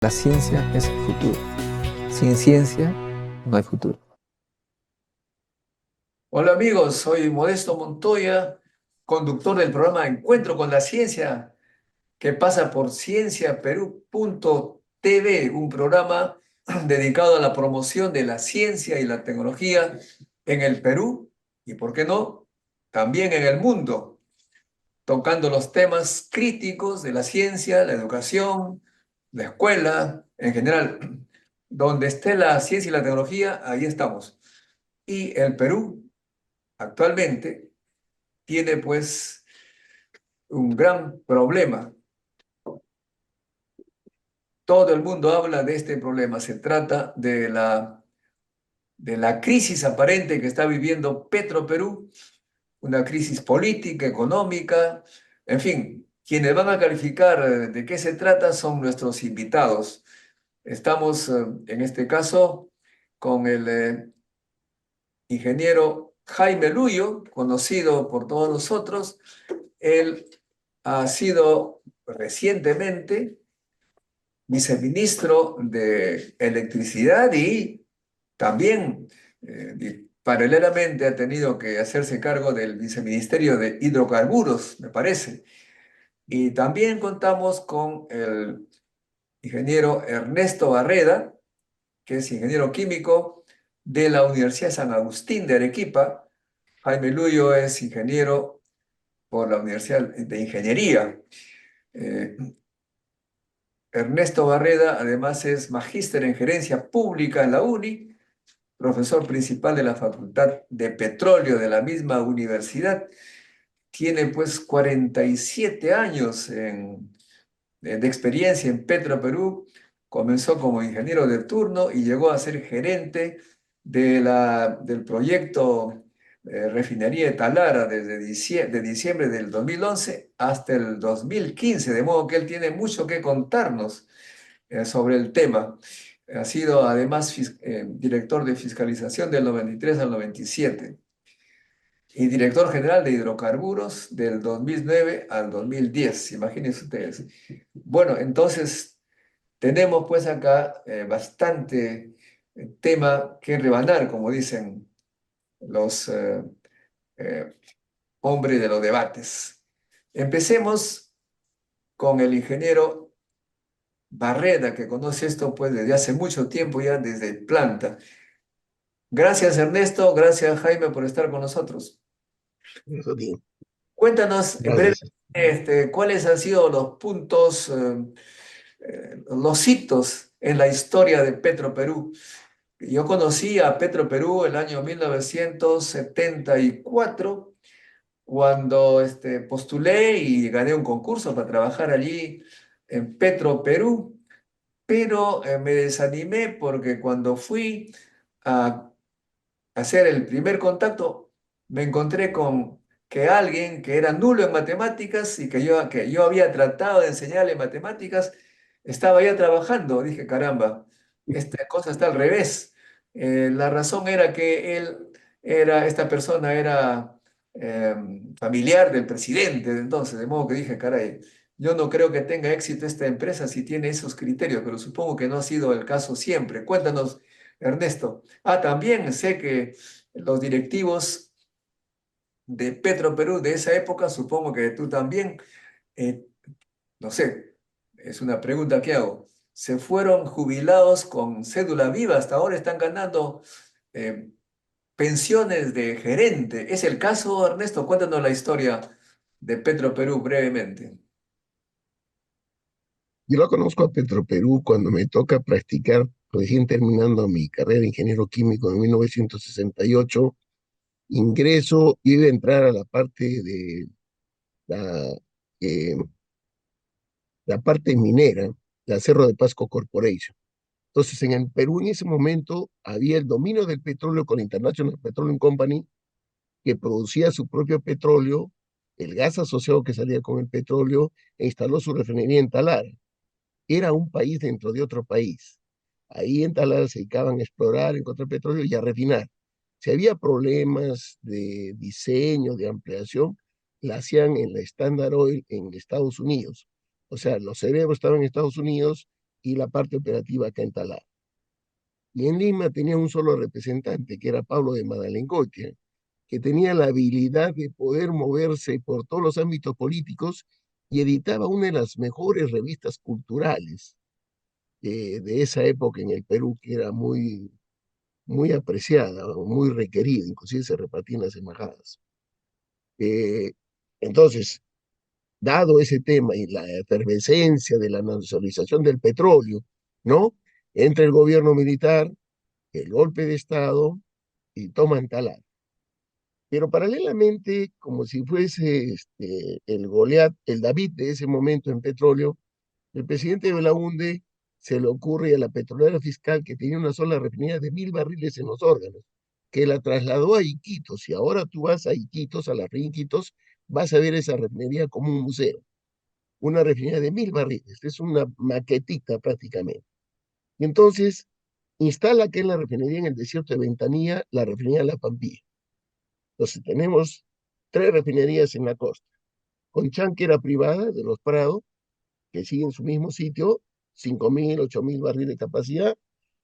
La ciencia es el futuro. Sin ciencia no hay futuro. Hola amigos, soy Modesto Montoya, conductor del programa Encuentro con la Ciencia, que pasa por cienciaperú.tv, un programa dedicado a la promoción de la ciencia y la tecnología en el Perú y, ¿por qué no?, también en el mundo, tocando los temas críticos de la ciencia, la educación, la escuela, en general. Donde esté la ciencia y la tecnología, ahí estamos. Y el Perú actualmente tiene pues un gran problema. Todo el mundo habla de este problema. Se trata de la crisis aparente que está viviendo Petroperú, una crisis política, económica, en fin. Quienes van a calificar de qué se trata son nuestros invitados. Estamos en este caso con el ingeniero Jaime Luyo, conocido por todos nosotros. Él ha sido recientemente viceministro de Electricidad y también paralelamente ha tenido que hacerse cargo del viceministerio de Hidrocarburos, me parece. Y también contamos con el ingeniero Ernesto Barreda, que es ingeniero químico de la Universidad de San Agustín de Arequipa. Jaime Luyo es ingeniero por la Universidad de Ingeniería. Eh, Ernesto Barreda, además, es magíster en gerencia pública en la UNI, profesor principal de la Facultad de Petróleo de la misma universidad. Tiene pues 47 años de experiencia en Petroperú. Comenzó como ingeniero de turno y llegó a ser gerente del proyecto Refinería de Talara desde de diciembre del 2011 hasta el 2015, de modo que él tiene mucho que contarnos sobre el tema. Ha sido además director de fiscalización del 93 al 97 y director general de hidrocarburos del 2009 al 2010. Imagínense ustedes. Bueno, entonces tenemos pues acá bastante tema que rebanar, como dicen los eh, hombres de los debates. Empecemos con el ingeniero Barreda, que conoce esto pues desde hace mucho tiempo ya, desde planta. Gracias Ernesto, gracias Jaime por estar con nosotros. Eso bien, Cuéntanos en breve gracias. cuáles han sido los puntos, los hitos en la historia de Petroperú. Yo conocí a Petroperú el año 1974 cuando postulé y gané un concurso para trabajar allí en Petroperú, pero me desanimé porque cuando fui a hacer el primer contacto, me encontré con que alguien que era nulo en matemáticas y que yo había tratado de enseñarle matemáticas, estaba ya trabajando. Dije, caramba, esta cosa está al revés. La razón era que esta persona era eh, familiar del presidente de entonces, de modo que dije, caray, yo no creo que tenga éxito esta empresa si tiene esos criterios, pero supongo que no ha sido el caso siempre. Cuéntanos, Ernesto. También sé que los directivos de Petroperú de esa época, supongo que tú también, eh, no sé, es una pregunta que hago, se fueron jubilados con cédula viva, hasta ahora están ganando eh, pensiones de gerente. ¿Es el caso, Ernesto? Cuéntanos la historia de Petroperú brevemente. Yo lo conozco a Petroperú cuando me toca practicar, recién terminando mi carrera de ingeniero químico en 1968. Ingreso, iba a entrar a la parte de la, eh, la parte minera, la Cerro de Pasco Corporation. Entonces, en el Perú en ese momento había el dominio del petróleo con International Petroleum Company, que producía su propio petróleo, el gas asociado que salía con el petróleo, e instaló su refinería en Talara. Era un país dentro de otro país. Ahí en Talara se dedicaban a explorar, encontrar petróleo y a refinar. Si había problemas de diseño, de ampliación, la hacían en la Standard Oil en Estados Unidos. O sea, los cerebros estaban en Estados Unidos y la parte operativa acá en Talara. Y en Lima tenía un solo representante, que era Pablo de Madalengoitia, que tenía la habilidad de poder moverse por todos los ámbitos políticos y editaba una de las mejores revistas culturales de esa época en el Perú, que era muy apreciada, muy requerida, inclusive se repartía en las embajadas. Eh, entonces, dado ese tema y la efervescencia de la nacionalización del petróleo, ¿no? Entra el gobierno militar, el golpe de Estado y toman Talar. Pero paralelamente, como si fuese el Goliat, el David de ese momento en petróleo, el presidente Belaúnde se le ocurre a la petrolera fiscal que tenía una sola refinería de 1.000 barriles en los órganos, que la trasladó a Iquitos. Y ahora tú vas a Iquitos, a la refinería Iquitos, vas a ver esa refinería como un museo. Una refinería de 1.000 barriles, es una maquetita prácticamente. Y entonces instala aquí en la refinería en el desierto de Ventanilla, la refinería La Pampilla. Entonces tenemos 3 refinerías en la costa. Conchán, que era privada, de los Prados, que sigue en su mismo sitio, 5.000, 8.000 barriles de capacidad.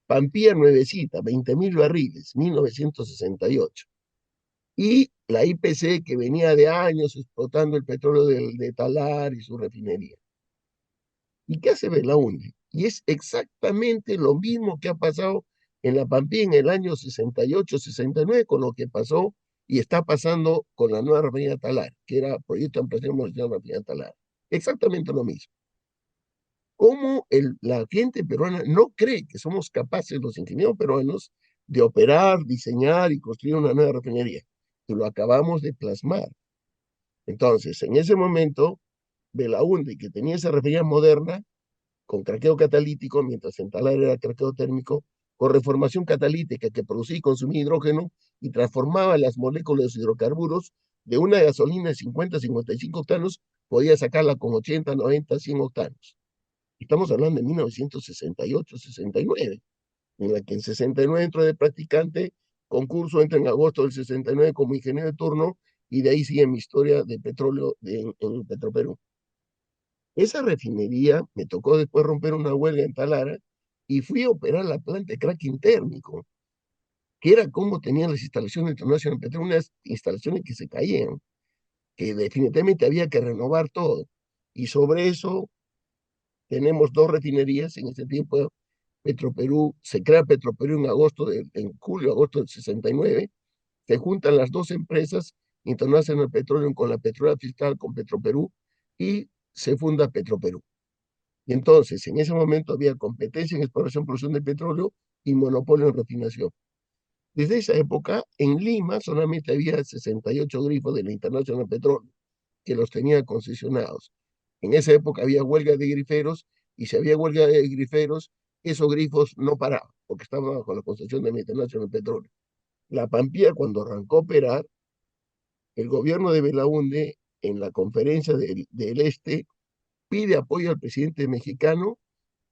Pampilla nuevecita, 20.000 barriles, 1968. Y la IPC, que venía de años explotando el petróleo de Talar y su refinería. ¿Y qué hace Belaúnde? Y es exactamente lo mismo que ha pasado en la Pampilla en el año 68, 69, con lo que pasó y está pasando con la nueva refinería Talar, que era proyecto de ampliación de la refinería Talar. Exactamente lo mismo. ¿Cómo la gente peruana no cree que somos capaces, los ingenieros peruanos, de operar, diseñar y construir una nueva refinería? Y lo acabamos de plasmar. Entonces, en ese momento, Belaúnde, que tenía esa refinería moderna, con craqueo catalítico, mientras en Talar era craqueo térmico, con reformación catalítica que producía y consumía hidrógeno y transformaba las moléculas de los hidrocarburos de una gasolina de 50 a 55 octanos, podía sacarla con 80, 90, 100 octanos. Estamos hablando de 1968, 69, en la que en 69 entró de practicante, concurso entra en agosto del 69 como ingeniero de turno, y de ahí sigue mi historia de petróleo en Petroperú. Esa refinería me tocó después romper una huelga en Talara y fui a operar la planta de cracking térmico, que era como tenían las instalaciones internacionales de petróleo, unas instalaciones que se caían, que definitivamente había que renovar todo. Y sobre eso tenemos 2 refinerías en ese tiempo. Petroperú, se crea Petroperú en julio, agosto del 69, se juntan las 2 empresas, International Petroleum con la petrolera fiscal, con Petroperú, y se funda Petroperú. Y entonces, en ese momento había competencia en exploración y producción de petróleo y monopolio en refinación. Desde esa época, en Lima solamente había 68 grifos de la International Petroleum, que los tenía concesionados. En esa época había huelga de griferos, y si había huelga de griferos, esos grifos no paraban, porque estaban bajo la concesión de la International Petroleum. La Pampilla, cuando arrancó a operar, el gobierno de Belaúnde, en la conferencia del Este, pide apoyo al presidente mexicano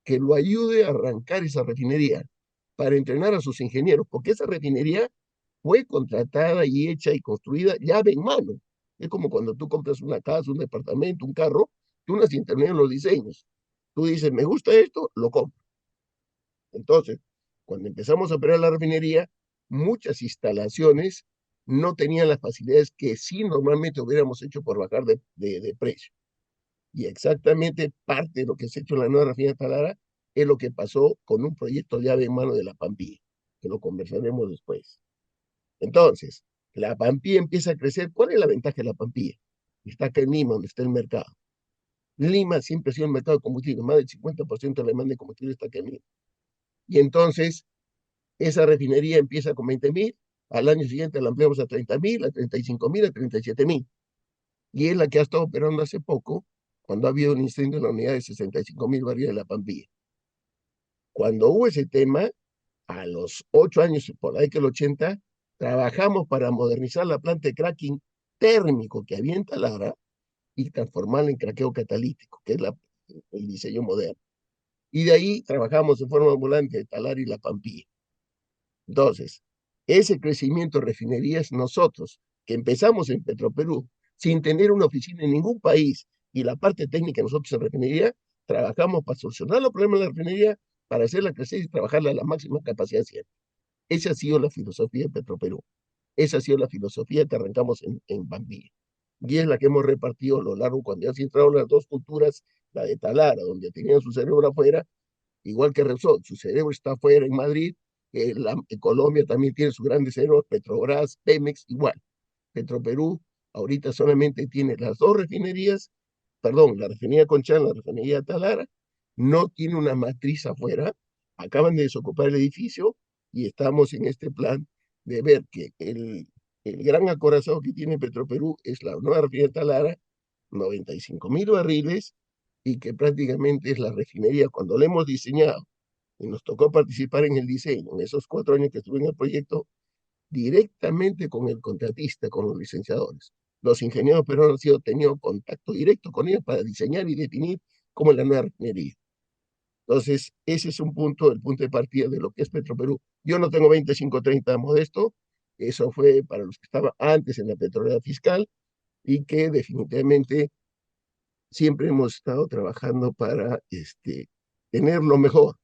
que lo ayude a arrancar esa refinería para entrenar a sus ingenieros, porque esa refinería fue contratada y hecha y construida llave en mano. Es como cuando tú compras una casa, un departamento, un carro, tú no has intervenido en los diseños. Tú dices, me gusta esto, lo compro. Entonces, cuando empezamos a operar la refinería, muchas instalaciones no tenían las facilidades que sí normalmente hubiéramos hecho por bajar de precio. Y exactamente parte de lo que se ha hecho en la nueva refinería de Talara es lo que pasó con un proyecto llave en mano de la Pampilla, que lo conversaremos después. Entonces, la Pampilla empieza a crecer. ¿Cuál es la ventaja de la Pampilla? Está acá en Lima, donde está el mercado. Lima siempre ha sido el mercado de combustible, más del 50% de la demanda de combustible está acá en Lima. Y entonces, esa refinería empieza con 20.000, al año siguiente la ampliamos a 30.000, a 35.000, a 37.000. Y es la que ha estado operando hace poco, cuando ha habido un incendio en la unidad de 65.000 barriles de la Pampilla. Cuando hubo ese tema, a los 8 años, por ahí que el 80, trabajamos para modernizar la planta de cracking térmico que había en Talara y transformarla en craqueo catalítico, que es el diseño moderno. Y de ahí trabajamos en forma ambulante de Talara y la Pampilla. Entonces, ese crecimiento de refinerías, nosotros, que empezamos en Petroperú, sin tener una oficina en ningún país, y la parte técnica nosotros en refinería, trabajamos para solucionar los problemas de la refinería, para hacerla crecer y trabajarla a la máxima capacidad siempre. Esa ha sido la filosofía de Petroperú. Esa ha sido la filosofía que arrancamos en Bambilla. Y es la que hemos repartido a lo largo, cuando ya se entraron las dos culturas, la de Talara, donde tenían su cerebro afuera, igual que Repsol, su cerebro está afuera en Madrid, en Colombia también tiene sus grandes cerebros, Petrobras, Pemex, igual. Petroperú ahorita solamente tiene las dos refinerías, perdón, la refinería Conchal, la refinería Talara, no tiene una matriz afuera, acaban de desocupar el edificio y estamos en este plan de ver que el gran acorazado que tiene Petroperú es la nueva refinería Talara, 95.000 barriles, y que prácticamente es la refinería, cuando la hemos diseñado, y nos tocó participar en el diseño, en esos 4 años que estuve en el proyecto, directamente con el contratista, con los licenciadores. Los ingenieros peruanos han sido tenido contacto directo con ellos para diseñar y definir cómo es la nueva refinería. Entonces, ese es un punto, el punto de partida de lo que es Petroperú. Yo no tengo 25, 30 de Modesto, eso fue para los que estaban antes en la petrolera fiscal y que definitivamente siempre hemos estado trabajando para tener lo mejor,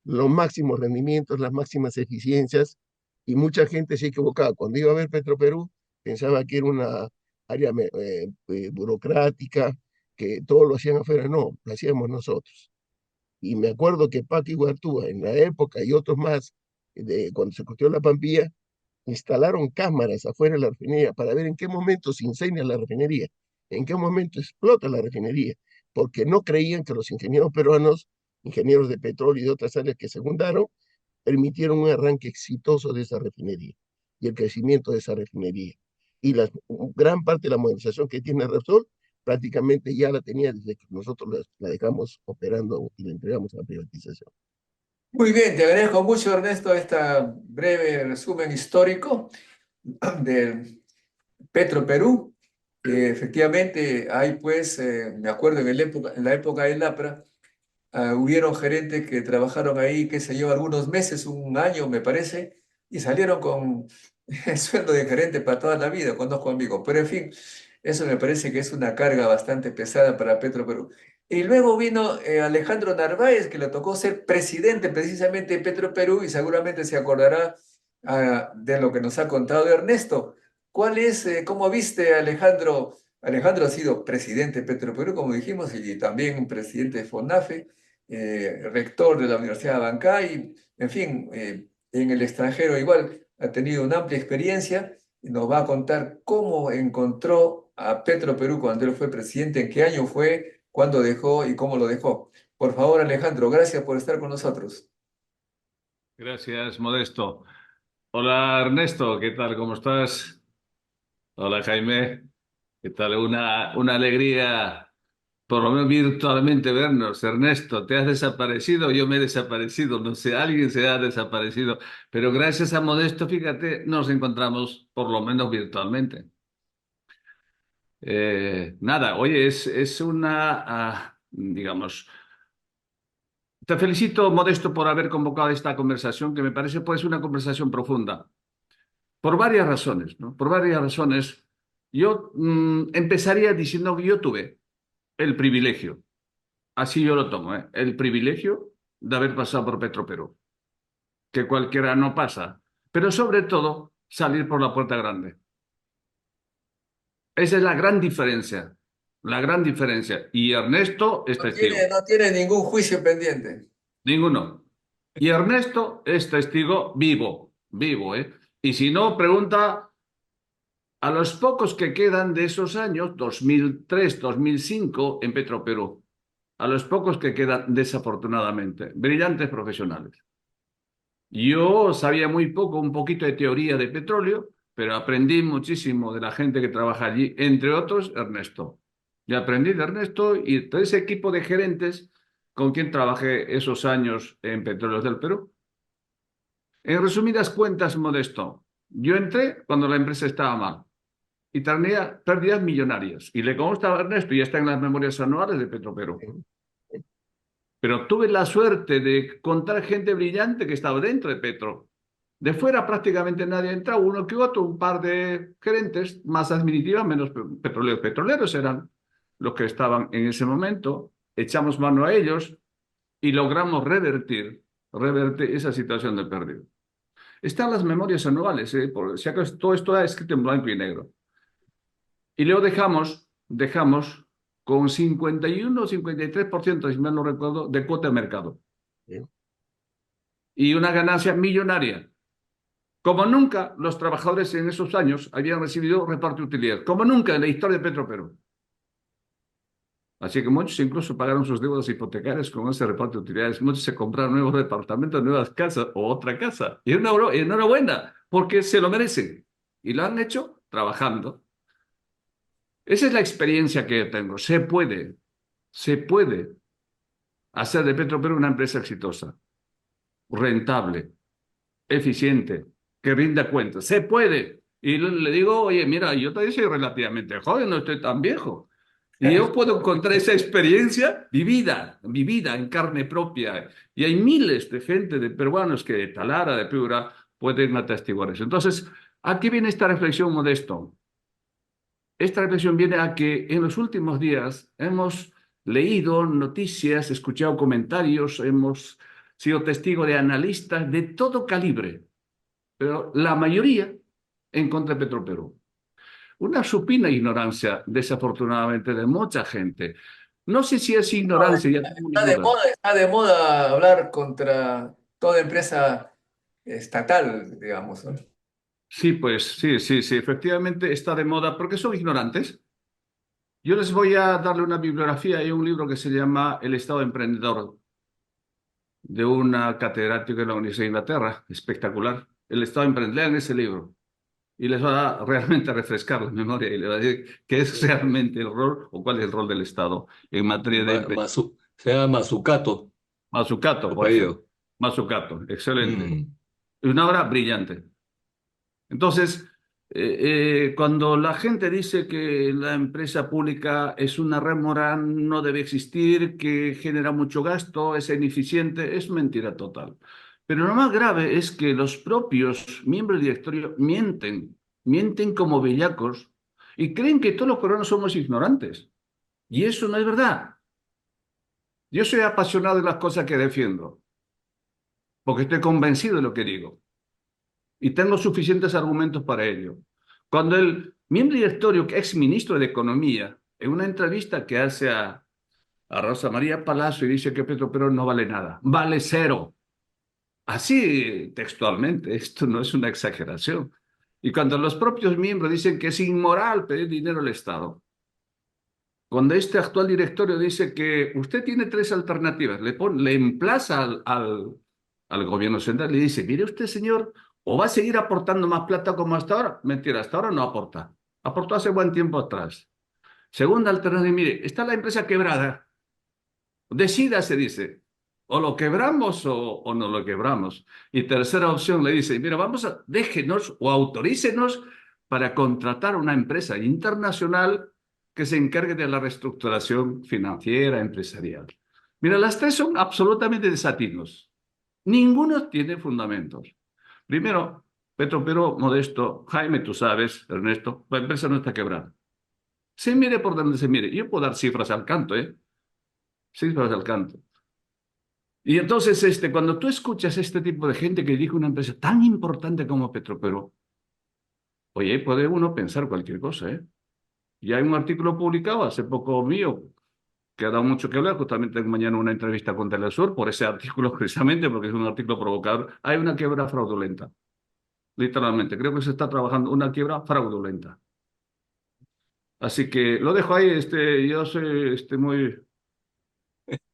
los máximos rendimientos, las máximas eficiencias, y mucha gente se equivocaba. Cuando iba a ver Petroperú, pensaba que era una área burocrática, que todo lo hacían afuera. No, lo hacíamos nosotros. Y me acuerdo que Paco Iguartúa, en la época, y otros más, cuando se construyó la Pampilla, instalaron cámaras afuera de la refinería para ver en qué momento se incendia la refinería, en qué momento explota la refinería, porque no creían que los ingenieros peruanos, ingenieros de petróleo y de otras áreas que secundaron, permitieron un arranque exitoso de esa refinería y el crecimiento de esa refinería. Y gran parte de la modernización que tiene Repsol prácticamente ya la tenía desde que nosotros la dejamos operando y la entregamos a la privatización. Muy bien, te agradezco mucho, Ernesto, esta breve resumen histórico del Petro-Perú. Efectivamente, hay pues, me acuerdo en la época del APRA, hubieron gerentes que trabajaron ahí, qué sé yo, algunos meses, un año me parece, y salieron con el sueldo de gerente para toda la vida, conozco amigos. Pero en fin, eso me parece que es una carga bastante pesada para Petroperú. Y luego vino Alejandro Narváez, que le tocó ser presidente precisamente de Petroperú, y seguramente se acordará de lo que nos ha contado Ernesto. ¿Cuál es, cómo viste Alejandro? Alejandro ha sido presidente de Petroperú, como dijimos, y también presidente de FONAFE, rector de la Universidad de Abancay, en fin, en el extranjero igual ha tenido una amplia experiencia y nos va a contar cómo encontró a Petroperú cuando él fue presidente, en qué año fue, cuándo dejó y cómo lo dejó. Por favor, Alejandro, gracias por estar con nosotros. Gracias, Modesto. Hola, Ernesto, ¿qué tal? ¿Cómo estás? Hola, Jaime, ¿qué tal? Una alegría, por lo menos virtualmente, vernos. Ernesto, ¿te has desaparecido? Yo me he desaparecido, no sé, alguien se ha desaparecido, pero gracias a Modesto, fíjate, nos encontramos por lo menos virtualmente. Nada, oye, es una, digamos, te felicito, Modesto, por haber convocado esta conversación, que me parece pues una conversación profunda. Por varias razones, ¿no? Por varias razones. Yo empezaría diciendo que yo tuve el privilegio, así yo lo tomo, ¿eh? El privilegio de haber pasado por Petroperú, que cualquiera no pasa, pero sobre todo salir por la puerta grande. Esa es la gran diferencia, la gran diferencia. Y Ernesto es testigo, No tiene ningún juicio pendiente. ninguno. Y Ernesto es testigo vivo, vivo, ¿eh? Y si no, pregunta a los pocos que quedan de esos años, 2003, 2005, en Petroperú, a los pocos que quedan desafortunadamente, brillantes profesionales. Yo sabía muy poco, un poquito de teoría de petróleo, pero aprendí muchísimo de la gente que trabaja allí, entre otros Ernesto. Y aprendí de Ernesto y de ese equipo de gerentes con quien trabajé esos años en Petróleos del Perú. En resumidas cuentas, Modesto, yo entré cuando la empresa estaba mal y tenía pérdidas millonarias. Y le consta a Ernesto, y está en las memorias anuales de Petroperú. Pero tuve la suerte de contar gente brillante que estaba dentro de Petro. De fuera prácticamente nadie entraba, uno que otro, un par de gerentes, más administrativas, menos petroleros. Petroleros eran los que estaban en ese momento. echamos mano a ellos y logramos revertir esa situación de pérdida. Están las memorias anuales, por si acaso todo esto está escrito en blanco y negro. Y luego dejamos con 51 o 53%, si mal no recuerdo, de cuota de mercado. ¿sí? Y una ganancia millonaria. Como nunca los trabajadores en esos años habían recibido reparto de utilidades. Como nunca en la historia de Petroperú. Así que muchos incluso pagaron sus deudas hipotecarias con ese reparto de utilidades. Muchos se compraron nuevos departamentos, nuevas casas o otra casa. Y enhorabuena, porque se lo merecen. Y lo han hecho trabajando. Esa es la experiencia que yo tengo. Se puede hacer de Petroperú una empresa exitosa, rentable, eficiente, que rinda cuentas. Se puede. Y le digo, oye, mira, yo todavía soy relativamente joven, no estoy tan viejo. Y yo puedo encontrar esa experiencia vivida en carne propia. Y hay miles de gente, de peruanos que de Talara, de Piura, pueden atestiguar eso. Entonces, aquí viene esta reflexión, Modesto. Esta reflexión viene a que en los últimos días hemos leído noticias, escuchado comentarios, hemos sido testigos de analistas de todo calibre, pero la mayoría en contra de Petroperú. Una supina ignorancia, desafortunadamente, de mucha gente. No sé si es ignorancia, ya tengo mis dudas. Está de moda hablar contra toda empresa estatal, digamos, ¿no? Sí, pues sí, efectivamente está de moda porque son ignorantes. Yo les voy a darle una bibliografía. Hay un libro que se llama El Estado Emprendedor, de una catedrática de la Universidad de Inglaterra, espectacular. El Estado Emprendedor, lean ese libro y les va a realmente refrescar la memoria y les va a decir qué es realmente el rol o cuál es el rol del Estado en materia de Se llama Mazzucato, Mazzucato, por ejemplo. apellido. Mazzucato, excelente. Mm. Una obra brillante. Entonces, cuando la gente dice que la empresa pública es una rémora, no debe existir, que genera mucho gasto, es ineficiente, es mentira total. Pero lo más grave es que los propios miembros del directorio mienten como bellacos y creen que todos los peruanos somos ignorantes. Y eso no es verdad. Yo soy apasionado de las cosas que defiendo, porque estoy convencido de lo que digo. Y tengo suficientes argumentos para ello. Cuando el miembro directorio, ex ministro de Economía, en una entrevista que hace a Rosa María Palacio y dice que Petroperú no vale nada, vale cero. Así textualmente, esto no es una exageración. Y cuando los propios miembros dicen que es inmoral pedir dinero al Estado, cuando este actual directorio dice que usted tiene tres alternativas, le emplaza al gobierno central y le dice, mire usted, señor, o va a seguir aportando más plata como hasta ahora. Mentira, hasta ahora no aporta. Aportó hace buen tiempo atrás. Segunda alternativa, mire, está la empresa quebrada. Decida, se dice, o lo quebramos o no lo quebramos. Y tercera opción le dice, mira, déjenos o autorícenos para contratar una empresa internacional que se encargue de la reestructuración financiera, empresarial. Mira, las tres son absolutamente desatinos. Ninguno tiene fundamentos. Primero, Petroperú, Modesto, Jaime, tú sabes, Ernesto, la empresa no está quebrada. Se mire por donde se mire. Yo puedo dar cifras al canto, ¿eh? Cifras al canto. Y entonces, cuando tú escuchas este tipo de gente que dirige una empresa tan importante como Petroperú, oye, puede uno pensar cualquier cosa, ¿eh? Y hay un artículo publicado hace poco mío que ha dado mucho que hablar. Justamente tengo mañana una entrevista con Telesur por ese artículo precisamente, porque es un artículo provocador. Hay una quiebra fraudulenta, literalmente. Creo que se está trabajando una quiebra fraudulenta. Así que lo dejo ahí. Yo soy muy...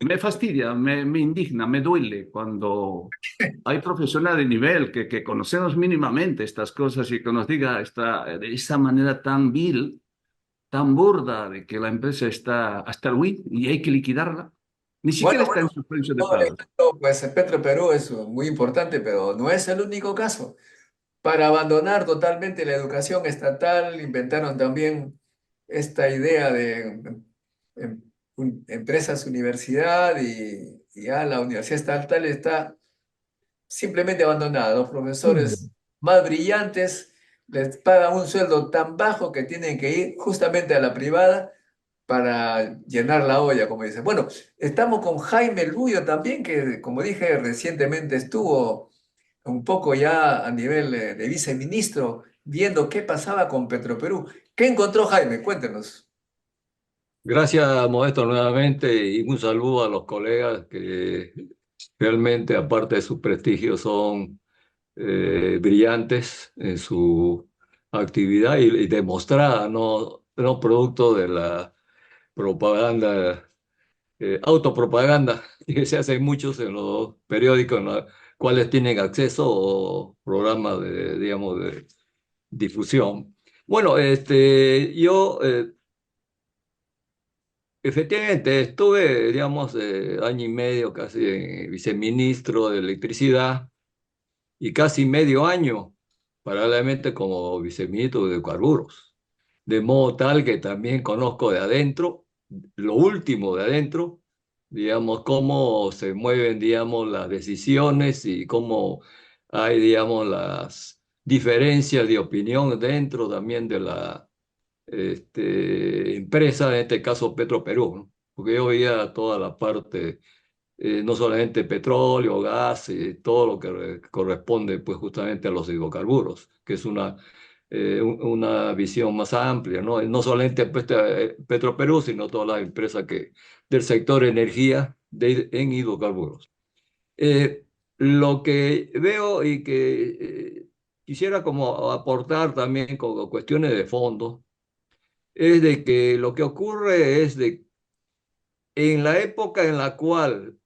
Me fastidia, me indigna, me duele cuando hay profesionales de nivel que conocemos mínimamente estas cosas y que nos diga de esa manera tan vil, tan burda, de que la empresa está hasta el win y hay que liquidarla. Ni siquiera está en suspensión de Todo pagos. esto, pues Petroperú es muy importante, pero no es el único caso. Para abandonar totalmente la educación estatal, inventaron también esta idea de empresas universidad y ya la universidad estatal está simplemente abandonada. Los profesores más brillantes les pagan un sueldo tan bajo que tienen que ir justamente a la privada para llenar la olla, como dicen. Bueno, estamos con Jaime Lullo también, que como dije, recientemente estuvo un poco ya a nivel de viceministro, viendo qué pasaba con Petroperú. ¿Qué encontró Jaime? Cuéntenos. Gracias, Modesto, nuevamente, y un saludo a los colegas que realmente, aparte de su prestigio, son brillantes en su actividad y demostrada, no producto de la propaganda, autopropaganda, que se hace muchos en los periódicos en los cuales tienen acceso o programas de, digamos, de difusión. Bueno, yo efectivamente estuve, digamos, año y medio casi viceministro de Electricidad y casi medio año paralelamente como viceministro de Hidrocarburos. De modo tal que también conozco de adentro, lo último de adentro, digamos, cómo se mueven, digamos, las decisiones y cómo hay, digamos, las diferencias de opinión dentro también de la empresa, en este caso Petroperú, ¿no? Porque yo veía toda la parte, no solamente petróleo, gas, todo lo que corresponde pues justamente a los hidrocarburos, que es una visión más amplia, ¿no? No solamente pues, Petroperú, sino todas las empresas del sector energía en hidrocarburos. Eh, lo que veo y que quisiera como aportar también con cuestiones de fondo, es de que lo que ocurre es de en la época en la cual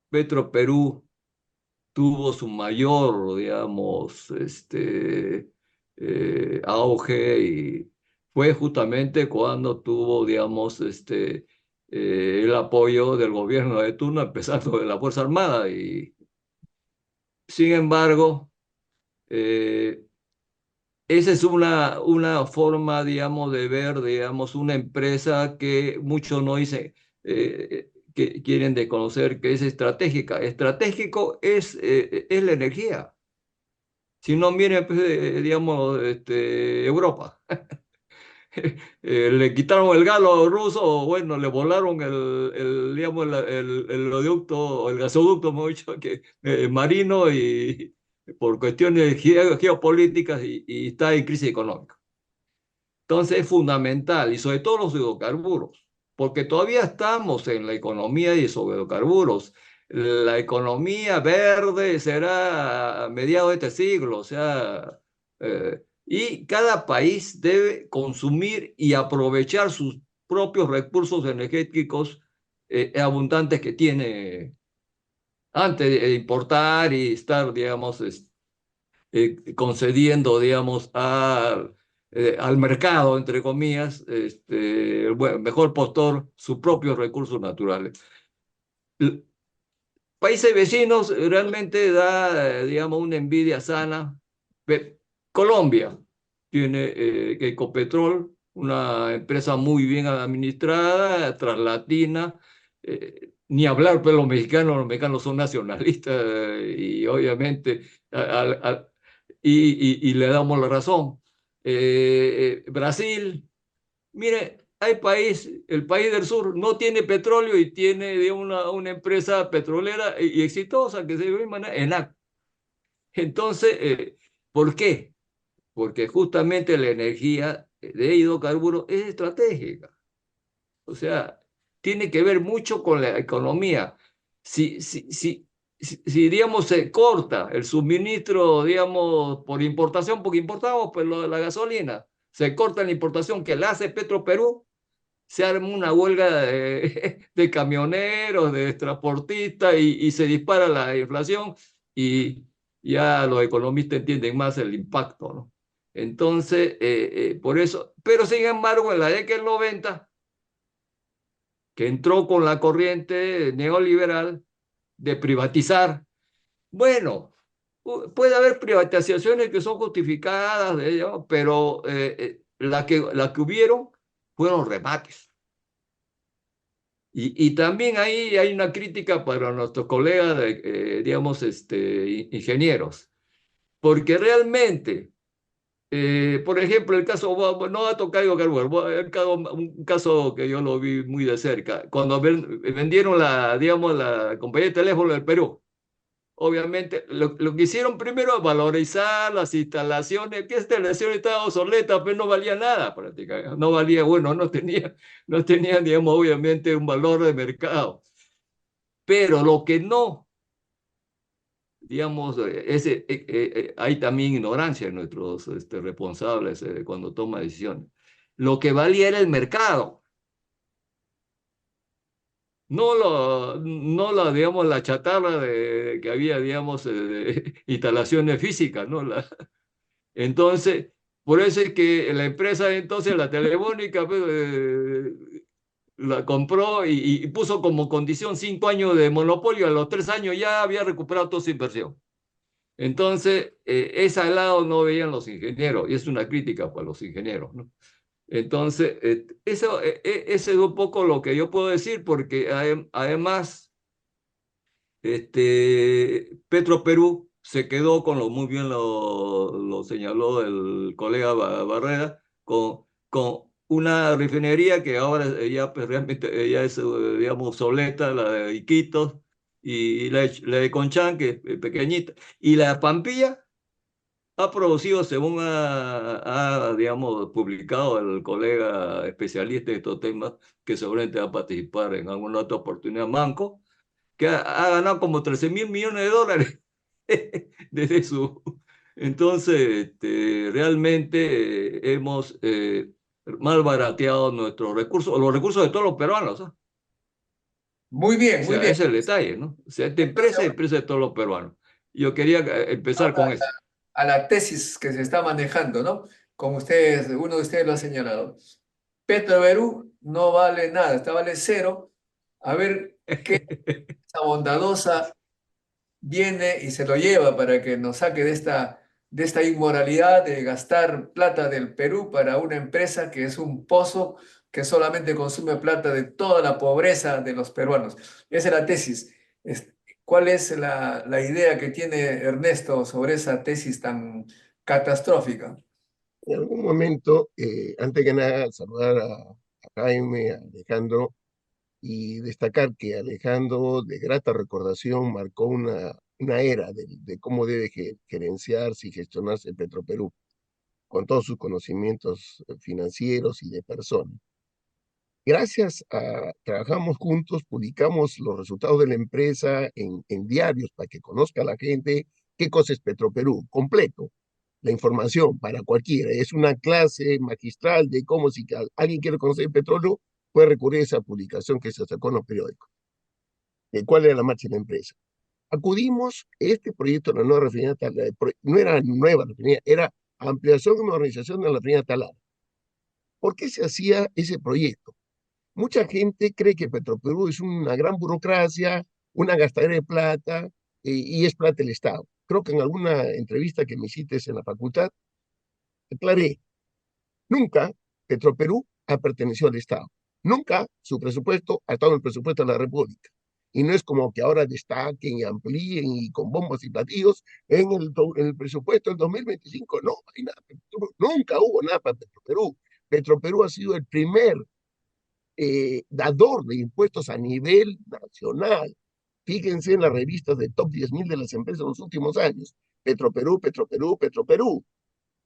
Petroperú tuvo su mayor, digamos, auge y fue justamente cuando tuvo, digamos, el apoyo del gobierno de turno, empezando de la Fuerza Armada. Y sin embargo, eh, esa es una forma, digamos, de ver, digamos, una empresa que muchos no dicen, que quieren desconocer que es estratégica. Estratégico es la energía. Si no, miren, pues, digamos, Europa. Le quitaron el gas a los rusos, bueno, le volaron digamos, el oleoducto, el gasoducto, hemos dicho, marino y por cuestiones geopolíticas y está en crisis económica. Entonces es fundamental, y sobre todo los hidrocarburos, porque todavía estamos en la economía de hidrocarburos. La economía verde será a mediados de este siglo, o sea, y cada país debe consumir y aprovechar sus propios recursos energéticos abundantes que tiene antes de importar y estar, digamos, concediendo, digamos, al mercado, entre comillas, el mejor postor, sus propios recursos naturales. Países vecinos realmente da, digamos, una envidia sana. Colombia tiene Ecopetrol, una empresa muy bien administrada, translatina. Ni hablar, pues los mexicanos son nacionalistas y obviamente y le damos la razón. Brasil, mire, el país del sur no tiene petróleo y tiene de una empresa petrolera y exitosa que se llama ENAC. Entonces, ¿por qué? Porque justamente la energía de hidrocarburos es estratégica. O sea, tiene que ver mucho con la economía. Si, digamos, se corta el suministro, digamos, por importación, porque importamos pues la gasolina, se corta la importación que la hace Petroperú, se arma una huelga de camioneros, de transportistas y se dispara la inflación y ya los economistas entienden más el impacto, ¿no? Entonces, por eso, pero sin embargo, en la década del 90, que entró con la corriente neoliberal de privatizar, bueno, puede haber privatizaciones que son justificadas, pero la que hubieron fueron remates. Y también ahí hay una crítica para nuestros colegas, digamos, ingenieros, porque realmente por ejemplo, el caso, no va a tocar hidrocarburos, un caso que yo lo vi muy de cerca, cuando vendieron digamos, la compañía de teléfono del Perú. Obviamente, lo que hicieron primero es valorizar las instalaciones, que esta instalación estaba obsoleta, pero no valía nada prácticamente, no valía, bueno, no tenía, digamos, obviamente un valor de mercado. Pero lo que no, digamos, hay también ignorancia en nuestros responsables cuando toman decisiones. Lo que valía era el mercado, digamos, la chatarra que había, digamos, de instalaciones físicas, ¿no? Entonces, por eso es que la empresa entonces, la Telefónica, pues, la compró y puso como condición 5 años de monopolio. A los 3 años ya había recuperado toda su inversión. Entonces, ese lado no veían los ingenieros, y es una crítica para los ingenieros, ¿no? Entonces, ese es un poco lo que yo puedo decir, porque además, Petroperú se quedó con muy bien lo señaló el colega Barrera, con una refinería que ahora ya pues, realmente ya es, digamos, obsoleta, la de Iquitos, y la de Conchán, que es pequeñita, y la de Pampilla ha producido, según digamos, publicado el colega especialista en estos temas, que seguramente va a participar en alguna otra oportunidad, Manco, que ha ganado como 13.000 millones de dólares desde su... Entonces, realmente hemos malbarateado nuestros recursos, los recursos de todos los peruanos, ¿ah? Muy O bien, muy sea, bien. ese es el detalle, ¿no? O sea, esta Entonces, empresa es empresa de todos los peruanos. Yo quería empezar ahora con eso. a la tesis que se está manejando, ¿no? Como ustedes, uno de ustedes lo ha señalado. Petroperú no vale nada, está vale cero. A ver qué esa bondadosa viene y se lo lleva para que nos saque de esta inmoralidad de gastar plata del Perú para una empresa que es un pozo que solamente consume plata de toda la pobreza de los peruanos. Esa es la tesis. ¿Cuál es la idea que tiene Ernesto sobre esa tesis tan catastrófica? En algún momento, antes que nada, saludar a Jaime, a Alejandro, y destacar que Alejandro, de grata recordación, marcó una era de cómo debe gerenciarse y gestionarse el Petroperú, con todos sus conocimientos financieros y de persona. Gracias a trabajamos juntos, publicamos los resultados de la empresa en diarios para que conozca la gente qué cosa es Petroperú, completo, la información para cualquiera. Es una clase magistral de cómo si alguien quiere conocer el petróleo, puede recurrir a esa publicación que se sacó en los periódicos, de cuál era la marcha de la empresa. Acudimos, este proyecto de la nueva refinería Talara, no era nueva refinería, era ampliación y modernización de la refinería Talara. ¿Por qué se hacía ese proyecto? Mucha gente cree que Petroperú es una gran burocracia, una gastadera de plata, y es plata del Estado. Creo que en alguna entrevista que me hiciste en la facultad, aclaré, nunca Petroperú ha pertenecido al Estado. Nunca su presupuesto ha estado en el presupuesto de la República. Y no es como que ahora destaquen y amplíen y con bombos y platillos en el presupuesto del 2025. No hay nada. Nunca hubo nada para Petroperú. Petroperú ha sido el primer dador de impuestos a nivel nacional. Fíjense en las revistas de top 10.000 de las empresas de los últimos años. Petroperú, Petroperú, Petroperú.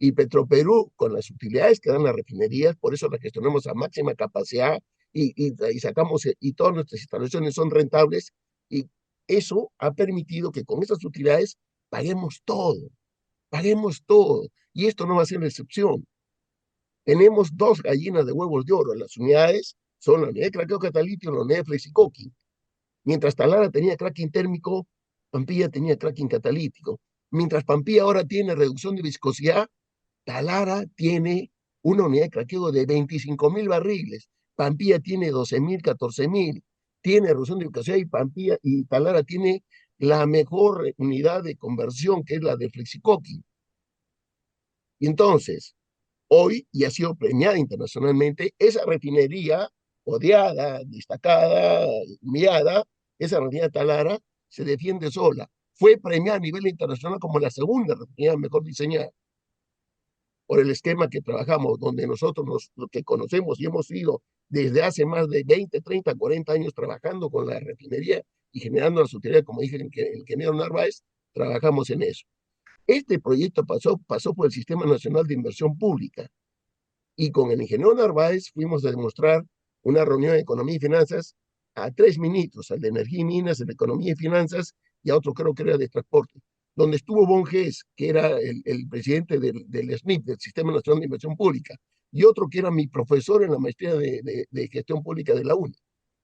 Y Petroperú, con las utilidades que dan las refinerías, por eso las gestionamos a máxima capacidad y sacamos, y todas nuestras instalaciones son rentables, y eso ha permitido que con esas utilidades paguemos todo, paguemos todo. Y esto no va a ser la excepción. Tenemos dos gallinas de huevos de oro. Las unidades son la unidad de craqueo catalítico y la unidad de flexicoking. Mientras Talara tenía cracking térmico, Pampilla tenía cracking catalítico. Mientras Pampilla ahora tiene reducción de viscosidad, Talara tiene una unidad de craqueo de 25.000 barriles. Pampilla tiene 12.000, 14.000. Tiene reducción de viscosidad y Pampilla y Talara tiene la mejor unidad de conversión, que es la de flexicoking. Y entonces, hoy, y ha sido premiada internacionalmente, esa refinería odiada, destacada, mirada, esa refinería Talara, se defiende sola. Fue premiada a nivel internacional como la segunda refinería mejor diseñada. por el esquema que trabajamos, donde nosotros lo que conocemos y hemos sido desde hace más de 20, 30, 40 años trabajando con la refinería y generando las utilidades, como dije el ingeniero Narváez, trabajamos en eso. Este proyecto pasó por el Sistema Nacional de Inversión Pública y con el ingeniero Narváez fuimos a demostrar una reunión de Economía y Finanzas a 3 ministros, al de Energía y Minas, el de Economía y Finanzas y a otro creo que era de Transporte, donde estuvo Bonges, que era el presidente del SNIP, del Sistema Nacional de Inversión Pública, y otro que era mi profesor en la maestría de Gestión Pública de la UNI,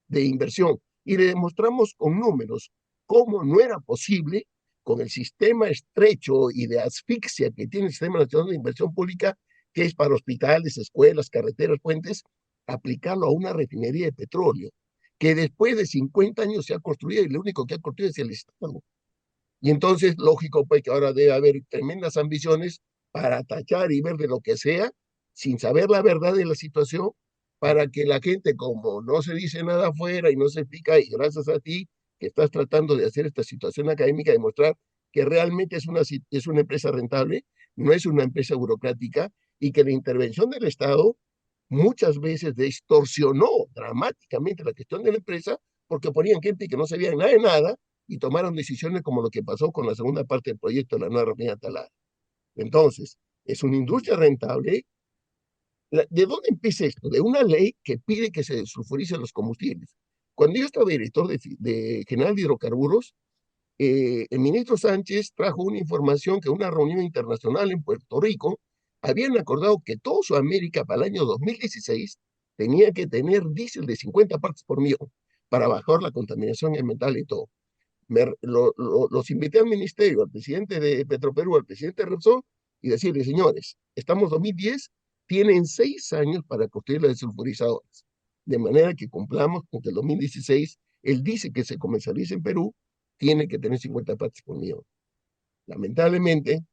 de inversión, y le demostramos con números cómo no era posible, con el sistema estrecho y de asfixia que tiene el Sistema Nacional de Inversión Pública, que es para hospitales, escuelas, carreteras, puentes, aplicarlo a una refinería de petróleo, que después de 50 años se ha construido y lo único que ha construido es el Estado. Y entonces, lógico, pues que ahora debe haber tremendas ambiciones para tachar y ver de lo que sea, sin saber la verdad de la situación, para que la gente, como no se dice nada afuera y no se explica, y gracias a ti, que estás tratando de hacer esta situación académica, demostrar que realmente es una empresa rentable, no es una empresa burocrática, y que la intervención del Estado muchas veces distorsionó dramáticamente la gestión de la empresa, porque ponían gente que no sabía nada de nada, y tomaron decisiones como lo que pasó con la segunda parte del proyecto de la nueva refinería Talara. Entonces, es una industria rentable. ¿De dónde empieza esto? De una ley que pide que se sulfuricen los combustibles. Cuando yo estaba director de General de Hidrocarburos, el ministro Sánchez trajo una información que en una reunión internacional en Puerto Rico habían acordado que todo Sudamérica para el año 2016 tenía que tener diésel de 50 partes por millón para bajar la contaminación ambiental y todo. Los invité al ministerio, al presidente de Petroperú, al presidente de Repsol, y decirle, señores, estamos 2010, tienen 6 años para construir las desulfurizadoras, de manera que cumplamos con que el 2016 el diésel que se comercializa en Perú tiene que tener 50 partes por millón. Lamentablemente,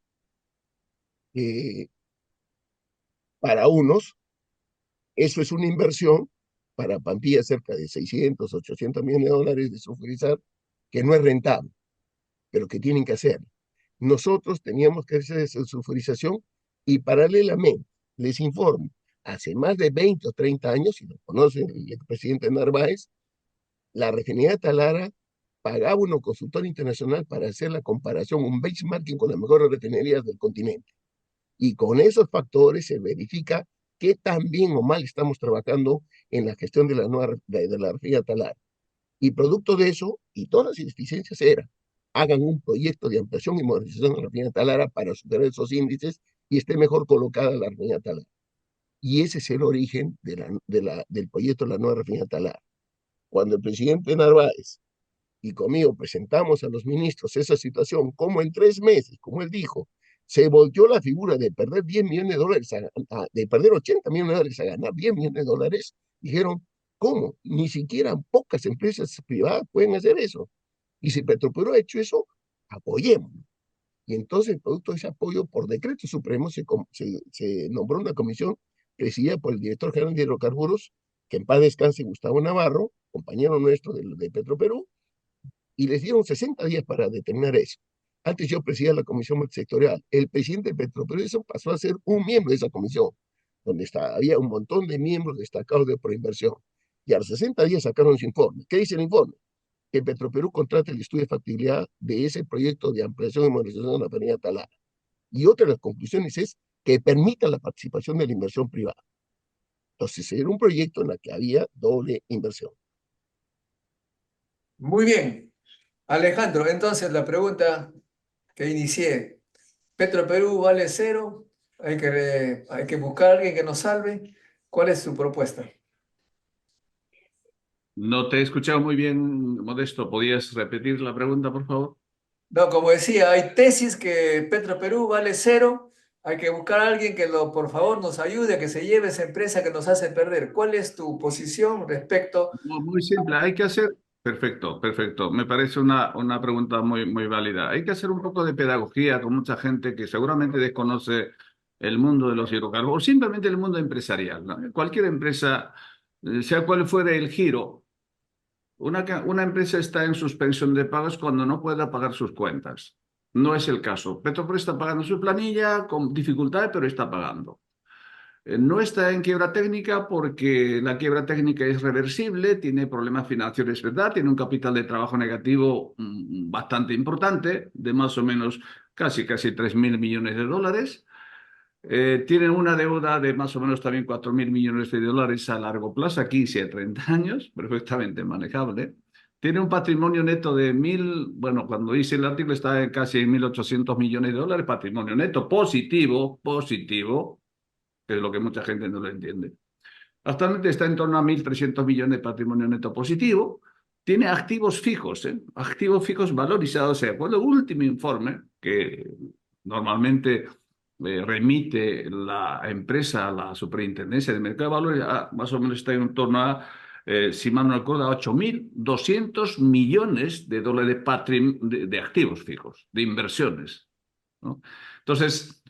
para unos, eso es una inversión, para Pampilla cerca de 600, 800 millones de dólares de sulfurizar, que no es rentable, pero que tienen que hacer. Nosotros teníamos que hacer esa sulfurización y paralelamente, les informo, hace más de 20 o 30 años, si lo conoce el presidente Narváez, la refinería Talara pagaba un consultor internacional para hacer la comparación, un benchmarking con las mejores refinerías del continente. Y con esos factores se verifica qué tan bien o mal estamos trabajando en la gestión de la refinería Talara. Y producto de eso, y todas las ineficiencias eran, hagan un proyecto de ampliación y modernización de la refinería Talara para superar esos índices y esté mejor colocada la refinería Talara. Y ese es el origen del proyecto de la nueva refinería Talara. Cuando el presidente Narváez y conmigo presentamos a los ministros esa situación, como en 3 meses, como él dijo, se volteó la figura de perder 10 millones de dólares, de perder 80 millones de dólares a ganar 10 millones de dólares, dijeron, ¿cómo? Ni siquiera pocas empresas privadas pueden hacer eso. Y si Petroperú ha hecho eso, apoyemos. Y entonces, producto de ese apoyo, por decreto supremo, se nombró una comisión presidida por el director general de Hidrocarburos, que en paz descanse Gustavo Navarro, compañero nuestro de Petroperú, y les dieron 60 días para determinar eso. Antes yo presidía la comisión multisectorial. El presidente de Petroperú pasó a ser un miembro de esa comisión, donde había un montón de miembros destacados de proinversión. Y a los 60 días sacaron su informe. ¿Qué dice el informe? Que Petroperú contrate el estudio de factibilidad de ese proyecto de ampliación y modernización de la refinería Talara. Y otra de las conclusiones es que permita la participación de la inversión privada. Entonces, era un proyecto en el que había doble inversión. Muy bien. Alejandro, entonces la pregunta que inicié, ¿Petroperú vale cero? Hay que buscar a alguien que nos salve. ¿Cuál es su propuesta? No te he escuchado muy bien, Modesto. ¿Podías repetir la pregunta, por favor? No, como decía, hay tesis que Petroperú vale cero. Hay que buscar a alguien que por favor nos ayude a que se lleve esa empresa que nos hace perder. ¿Cuál es tu posición respecto? Muy simple. Hay que hacer... Perfecto, perfecto. Me parece una pregunta muy válida. Hay que hacer un poco de pedagogía con mucha gente que seguramente desconoce el mundo de los hidrocarburos, o simplemente el mundo empresarial, ¿no? Cualquier empresa, sea cual fuere el giro, una empresa está en suspensión de pagos cuando no pueda pagar sus cuentas. No es el caso. Petroperú está pagando su planilla con dificultades, pero está pagando. No está en quiebra técnica porque la quiebra técnica es reversible, tiene problemas financieros, es verdad, tiene un capital de trabajo negativo bastante importante, de más o menos casi 3.000 millones de dólares. Tienen una deuda de más o menos también 4.000 millones de dólares a largo plazo, a 15 a 30 años, perfectamente manejable. Tiene un patrimonio neto de bueno, cuando hice el artículo está en casi 1.800 millones de dólares, patrimonio neto positivo, que es lo que mucha gente no lo entiende. Actualmente está en torno a 1.300 millones de patrimonio neto positivo. Tiene activos fijos, activos fijos valorizados, de acuerdo al último informe que normalmente remite la empresa a la Superintendencia de Mercado de Valores, más o menos está en torno a, si mal no recuerdo, a 8.200 millones de dólares de activos fijos, de inversiones, ¿no? Entonces,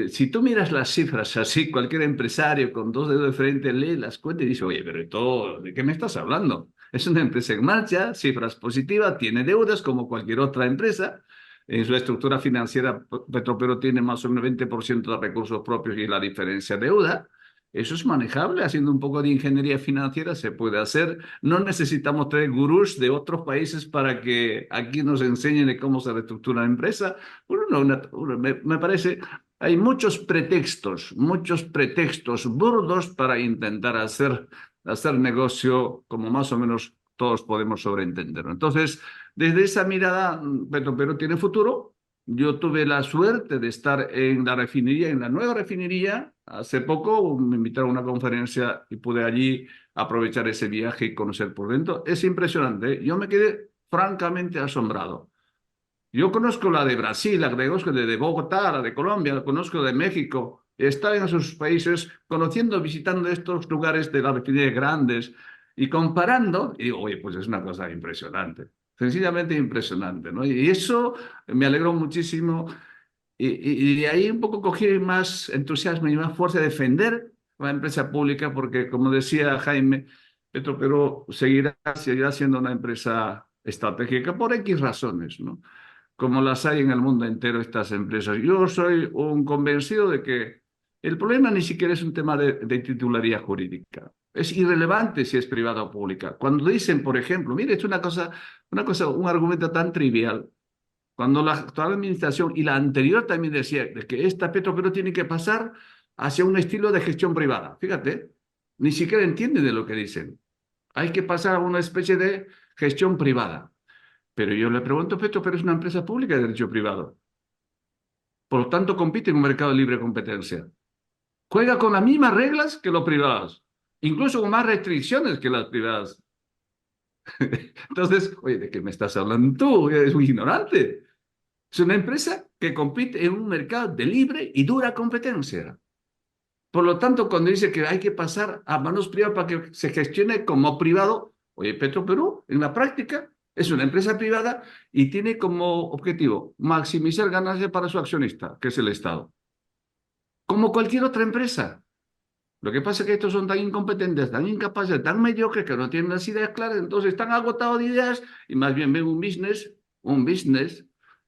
si tú miras las cifras así, cualquier empresario con dos dedos de frente lee las cuentas y dice, oye, pero ¿de qué me estás hablando? Es una empresa en marcha, cifras positivas, tiene deudas como cualquier otra empresa. En su estructura financiera, Petroperú tiene más o menos 20% de recursos propios y la diferencia deuda. Eso es manejable, haciendo un poco de ingeniería financiera se puede hacer. No necesitamos traer gurús de otros países para que aquí nos enseñen de cómo se reestructura la empresa. Bueno, me parece, hay muchos pretextos burdos para intentar hacer negocio como más o menos todos podemos sobreentender. Entonces, desde esa mirada, Petroperú tiene futuro. Yo tuve la suerte de estar en la refinería, en la nueva refinería. Hace poco me invitaron a una conferencia y pude allí aprovechar ese viaje y conocer por dentro. Es impresionante, ¿eh? Yo me quedé francamente asombrado. Yo conozco la de Brasil, la conozco de Bogotá, la de Colombia, la conozco de México. He estado en esos países conociendo, visitando estos lugares de las refinerías grandes y comparando, y digo, oye, pues es una cosa impresionante, sencillamente impresionante, ¿no? Y eso me alegró muchísimo y de ahí un poco cogí más entusiasmo y más fuerza de defender la empresa pública porque, como decía Jaime, Petroperú seguirá siendo una empresa estratégica por X razones, ¿no? Como las hay en el mundo entero estas empresas. Yo soy un convencido de que el problema ni siquiera es un tema de titularidad jurídica. Es irrelevante si es privada o pública. Cuando dicen, por ejemplo, mire, es un argumento tan trivial. Cuando la actual administración y la anterior también decía de que esta Petroperú tiene que pasar hacia un estilo de gestión privada. Fíjate, ni siquiera entienden de lo que dicen. Hay que pasar a una especie de gestión privada. Pero yo le pregunto, Petroperú es una empresa pública de derecho privado. Por lo tanto, compite en un mercado de libre competencia. Juega con las mismas reglas que los privados, incluso con más restricciones que las privadas. Entonces, oye, ¿de qué me estás hablando tú? Eres un ignorante. Es una empresa que compite en un mercado de libre y dura competencia. Por lo tanto, cuando dice que hay que pasar a manos privadas para que se gestione como privado, oye, Petroperú, en la práctica, es una empresa privada y tiene como objetivo maximizar ganancias para su accionista, que es el Estado. Como cualquier otra empresa. Lo que pasa es que estos son tan incompetentes, tan incapaces, tan mediocres que no tienen las ideas claras, entonces están agotados de ideas y más bien ven un business,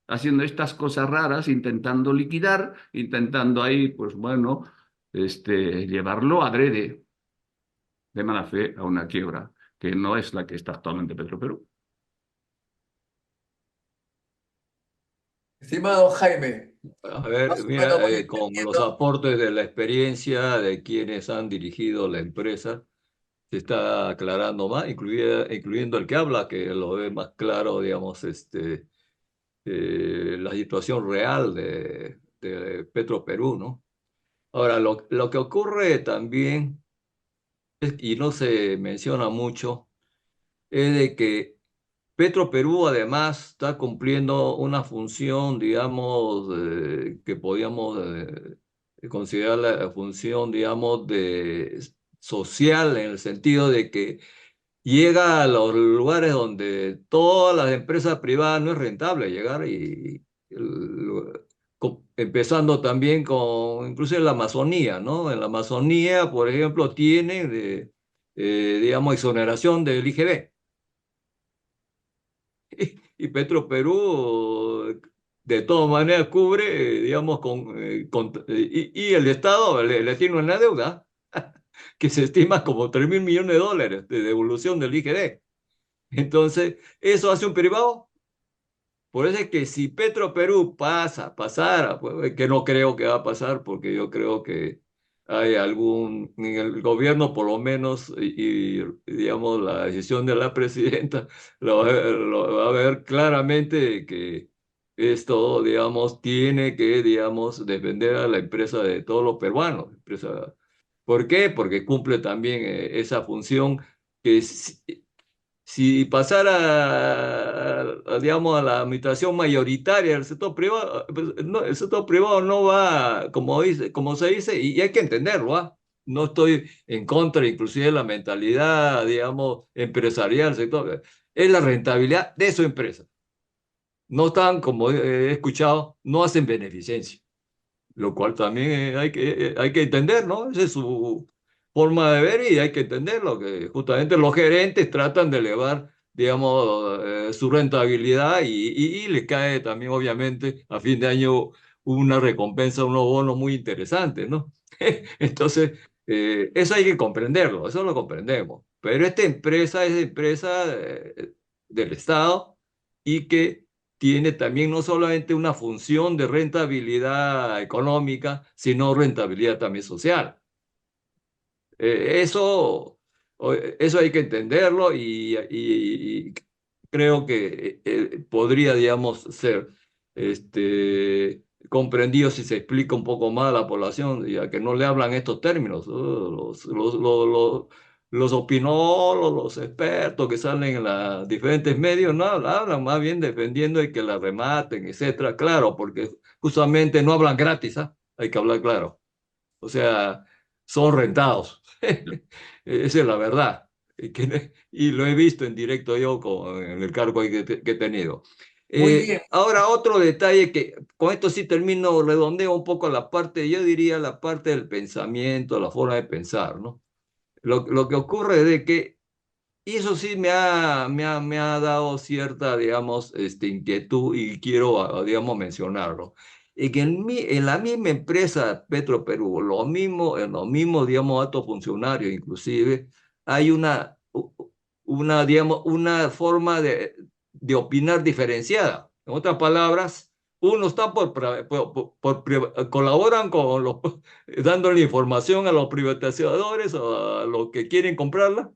haciendo estas cosas raras, intentando liquidar, intentando ahí, pues bueno, llevarlo adrede, de mala fe, a una quiebra, que no es la que está actualmente Petroperú. Estimado Jaime, A ver, más o menos mira, voy con los entendiendo. aportes de la experiencia de quienes han dirigido la empresa, se está aclarando más, incluyendo el que habla, que lo ve más claro, digamos, la situación real de Petroperú, ¿no? Ahora, lo que ocurre también, y no se menciona mucho, es de que Petroperú además está cumpliendo una función, digamos, que podríamos considerar la función, digamos, social, en el sentido de que llega a los lugares donde todas las empresas privadas no es rentable llegar empezando también con, incluso en la Amazonía, ¿no? En la Amazonía, por ejemplo, tienen, digamos, exoneración del IGB. Y Petroperú de todas maneras cubre, digamos, y el Estado le tiene una deuda que se estima como 3.000 millones de dólares de devolución del IGD. Entonces, ¿eso hace un privado? Por eso es que si Petroperú pasara, pues, que no creo que va a pasar, porque yo creo que hay en el gobierno por lo menos, digamos, la decisión de la presidenta lo va a ver claramente que esto, digamos, tiene que, digamos, defender a la empresa de todos los peruanos. ¿Por qué? Porque cumple también esa función que si pasara, digamos, a la administración mayoritaria del sector privado, pues, no, el sector privado no va, como se dice, y hay que entenderlo, ¿ah? No estoy en contra, inclusive, de la mentalidad, digamos, empresarial del sector. Es la rentabilidad de su empresa. No están, como he escuchado, no hacen beneficencia, lo cual también hay que entender, ¿no? Esa es su forma de ver y hay que entenderlo, que justamente los gerentes tratan de elevar, digamos, su rentabilidad y le cae también, obviamente, a fin de año una recompensa, unos bonos muy interesantes, ¿no? Entonces, eso hay que comprenderlo, eso lo comprendemos. Pero esta empresa es empresa del Estado y que tiene también no solamente una función de rentabilidad económica, sino rentabilidad también social. Eso hay que entenderlo y creo que podría, digamos, ser comprendido si se explica un poco más a la población, ya que no le hablan estos términos. Los opinólogos, los expertos que salen en los diferentes medios, no hablan más bien defendiendo de que la rematen, etcétera. Claro, porque justamente no hablan gratis, ¿ah? Hay que hablar claro. O sea, son rentados. Esa es la verdad. Y lo he visto en directo yo en el cargo que he tenido. Muy bien. Ahora, otro detalle que con esto sí termino, redondeo un poco la parte, yo diría la parte del pensamiento, la forma de pensar, ¿no? Lo que ocurre es de que, y eso sí me ha dado cierta, digamos, inquietud y quiero, digamos, mencionarlo. Y que en la misma empresa Petroperú, en los mismos, digamos, altos funcionarios inclusive, hay digamos, una forma de opinar diferenciada. En otras palabras, unos están colaboran con los, dándole información a los privatizadores o a los que quieren comprarla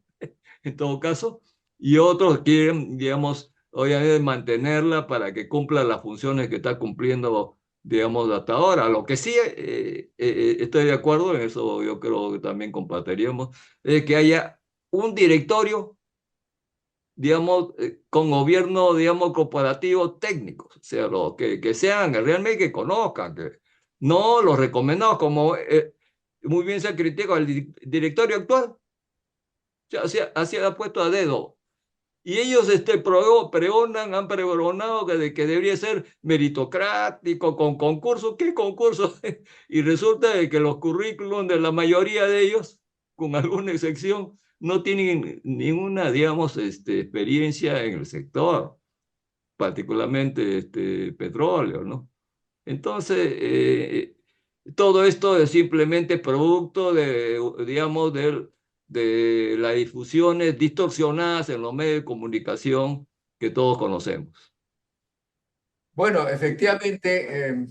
en todo caso, y otros quieren, digamos, obviamente mantenerla para que cumpla las funciones que está cumpliendo, digamos, hasta ahora. Lo que sí estoy de acuerdo, en eso yo creo que también compartiríamos, es que haya un directorio, digamos, con gobierno, digamos, corporativo técnicos, o sea, que sean realmente que conozcan, que no los recomendados, como muy bien se critica al directorio actual, así ha puesto a dedo. Y ellos han pregonado que debería ser meritocrático, con concurso. ¿Qué concurso? Y resulta de que los currículums de la mayoría de ellos, con alguna excepción, no tienen ninguna, digamos, experiencia en el sector, particularmente petróleo, ¿no? Entonces, todo esto es simplemente producto de, digamos, de las difusiones distorsionadas en los medios de comunicación que todos conocemos. Bueno, efectivamente,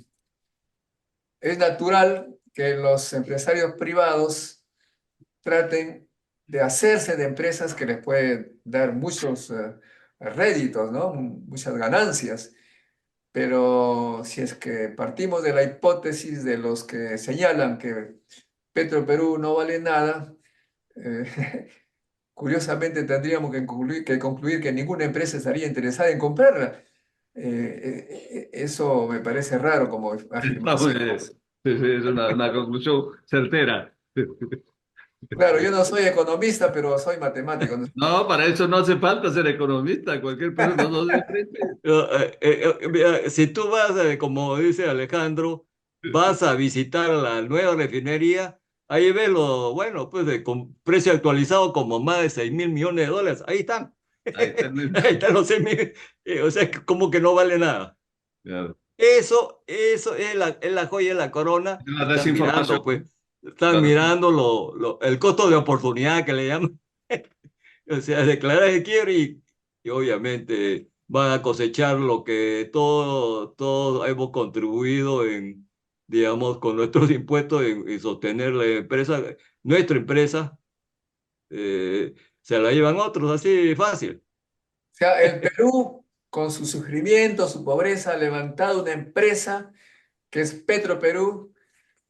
es natural que los empresarios privados traten de hacerse de empresas que les pueden dar muchos réditos, ¿no? Muchas ganancias. Pero si es que partimos de la hipótesis de los que señalan que Petroperú no vale nada, curiosamente tendríamos que concluir que ninguna empresa estaría interesada en comprarla. Eso me parece raro como Está muy afirmación. bien. Sí, sí, es una conclusión certera. Claro, yo no soy economista, pero soy matemático, ¿no? No, para eso no hace falta ser economista. Cualquier persona no de frente. Mira, si tú vas, como dice Alejandro, vas a visitar la nueva refinería, ahí ves bueno, pues con precio actualizado como más de 6.000 millones de dólares. Ahí están. Ahí está. Ahí están los 6.000. O sea, como que no vale nada. Claro. Eso es la joya de la corona. La Están desinformación. mirando, pues, están Claro. mirando el costo de oportunidad que le llaman. O sea, declarar el quiebre y obviamente van a cosechar lo que todos hemos contribuido en, digamos, con nuestros impuestos en sostener la empresa, nuestra empresa, eh, se la llevan otros así fácil. O sea, el Perú, con su sufrimiento, su pobreza, ha levantado una empresa que es Petroperú,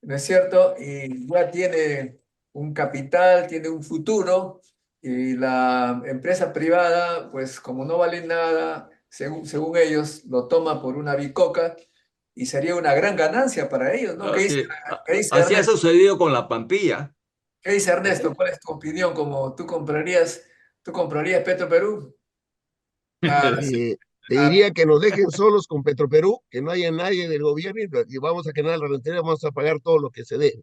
¿no es cierto? Y ya tiene un capital, tiene un futuro, y la empresa privada, pues como no vale nada, según ellos, lo toma por una bicoca y sería una gran ganancia para ellos, ¿no? Así, Qué dice así ha Ernesto? sucedido con la Pampilla. ¿Qué dice Ernesto? ¿Cuál es tu opinión? Como tú comprarías Petroperú? Ah, Eh, Te ah, diría que nos dejen solos con Petroperú, que no haya nadie del gobierno y vamos a generar la rentabilidad, vamos a pagar todo lo que se debe.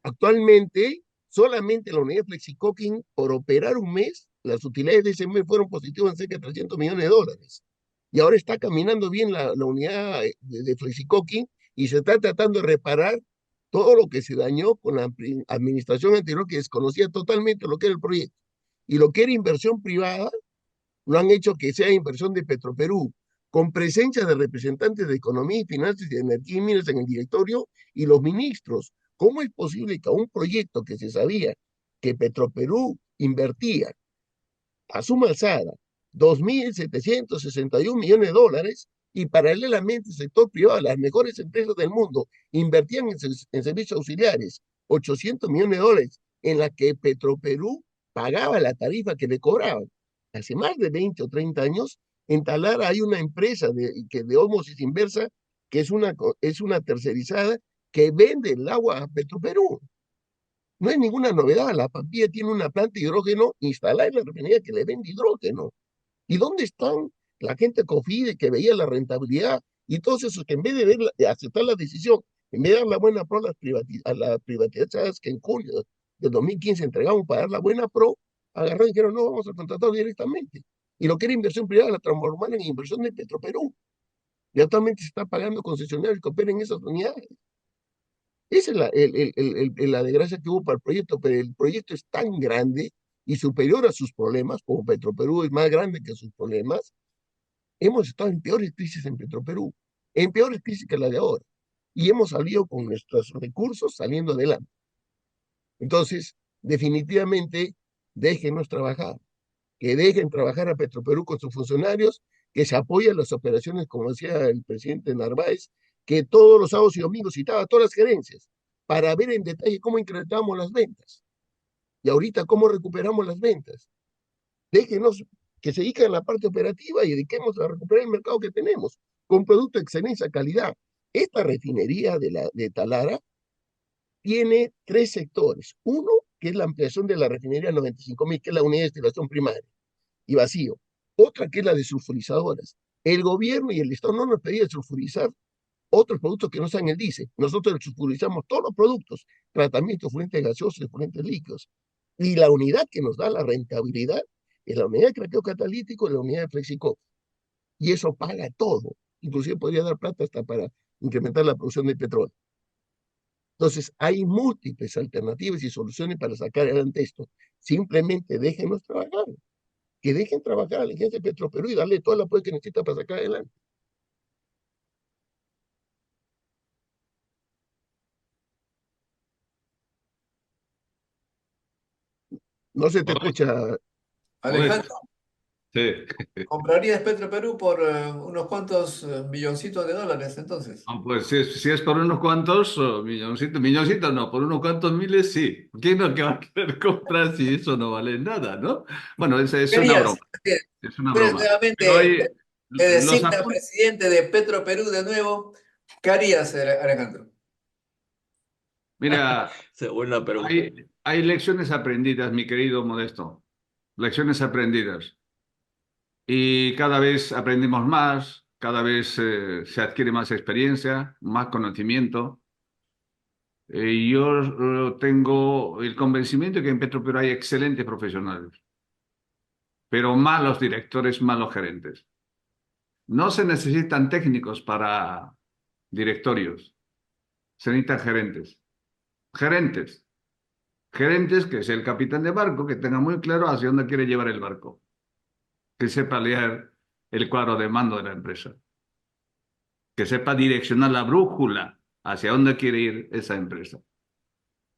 Actualmente, solamente la unidad de Flexicoking, por operar un mes, las utilidades de ese mes fueron positivas en cerca de 300 millones de dólares. Y ahora está caminando bien la unidad de Flexicoking y se está tratando de reparar todo lo que se dañó con la administración anterior que desconocía totalmente lo que era el proyecto. Y lo que era inversión privada, lo han hecho que sea inversión de Petroperú, con presencia de representantes de Economía y Finanzas y de Energía y Minas en el directorio y los ministros. ¿Cómo es posible que a un proyecto que se sabía que Petroperú invertía a suma alzada 2.761 millones de dólares y paralelamente el sector privado, las mejores empresas del mundo, invertían en servicios auxiliares 800 millones de dólares en la que Petroperú pagaba la tarifa que le cobraban? Hace más de 20 o 30 años, en Talara hay una empresa de ósmosis inversa que es una tercerizada que vende el agua a Petroperú. No es ninguna novedad, la Pampilla tiene una planta de hidrógeno instalada en la refinería que le vende hidrógeno. ¿Y dónde están la gente COFIDE que veía la rentabilidad y todos esos que en vez de de aceptar la decisión, en vez de dar la buena pro a las privatizadas que en julio del 2015 entregamos para dar la buena pro, agarraron y dijeron, no, vamos a contratar directamente. Y lo que era inversión privada la transformaron en inversión de Petroperú. Y actualmente se está pagando concesionarios que operen esas unidades. Esa es la desgracia que hubo para el proyecto, pero el proyecto es tan grande y superior a sus problemas, como Petroperú es más grande que sus problemas. Hemos estado en peores crisis en Petroperú, en peores crisis que la de ahora, y hemos salido con nuestros recursos saliendo adelante. Entonces, definitivamente, déjenos trabajar, que dejen trabajar a Petroperú con sus funcionarios, que se apoyen las operaciones, como decía el presidente Narváez, que todos los sábados y domingos citaba a todas las gerencias para ver en detalle cómo incrementamos las ventas y ahorita cómo recuperamos las ventas. Déjenos que se dediquen a la parte operativa y dediquemos a recuperar el mercado que tenemos con producto de excelencia calidad. Esta refinería de Talara tiene tres sectores. Uno, que es la ampliación de la refinería 95.000, que es la unidad de destilación primaria y vacío. Otra que es la de sulfurizadoras. El gobierno y el Estado no nos pedían sulfurizar otros productos que no sean el diésel. Nosotros sulfurizamos todos los productos, tratamientos, fluentes gaseosos y fluentes líquidos. Y la unidad que nos da la rentabilidad es la unidad de craqueo catalítico y la unidad de Flexico. Y eso paga todo. Inclusive podría dar plata hasta para incrementar la producción de petróleo. Entonces, hay múltiples alternativas y soluciones para sacar adelante esto. Simplemente déjenos trabajar. Que dejen trabajar a la agencia de Petroperú y darle todo el apoyo que necesita para sacar adelante. No se te Oye, escucha. oye, Alejandro, sí. ¿comprarías Petroperú por unos cuantos milloncitos de dólares entonces? Ah, pues si es por unos cuantos milloncitos, milloncitos no, por unos cuantos miles sí. ¿Quién no que va a querer comprar si eso no vale nada, no? Bueno, es ¿Qué una harías? broma, es una Eres broma. Pero nuevamente, hay te los designa apuntes. presidente de Petroperú de nuevo. ¿Qué harías, Alejandro? Mira, Esa es buena pregunta. hay lecciones aprendidas, mi querido Modesto. Lecciones aprendidas. Y cada vez aprendemos más, cada vez se adquiere más experiencia, más conocimiento. Yo tengo el convencimiento que en Petroperú hay excelentes profesionales, pero malos directores, malos gerentes. No se necesitan técnicos para directorios, se necesitan gerentes. Gerentes. Gerentes, que es el capitán de barco, que tenga muy claro hacia dónde quiere llevar el barco, que sepa leer el cuadro de mando de la empresa, que sepa direccionar la brújula hacia dónde quiere ir esa empresa.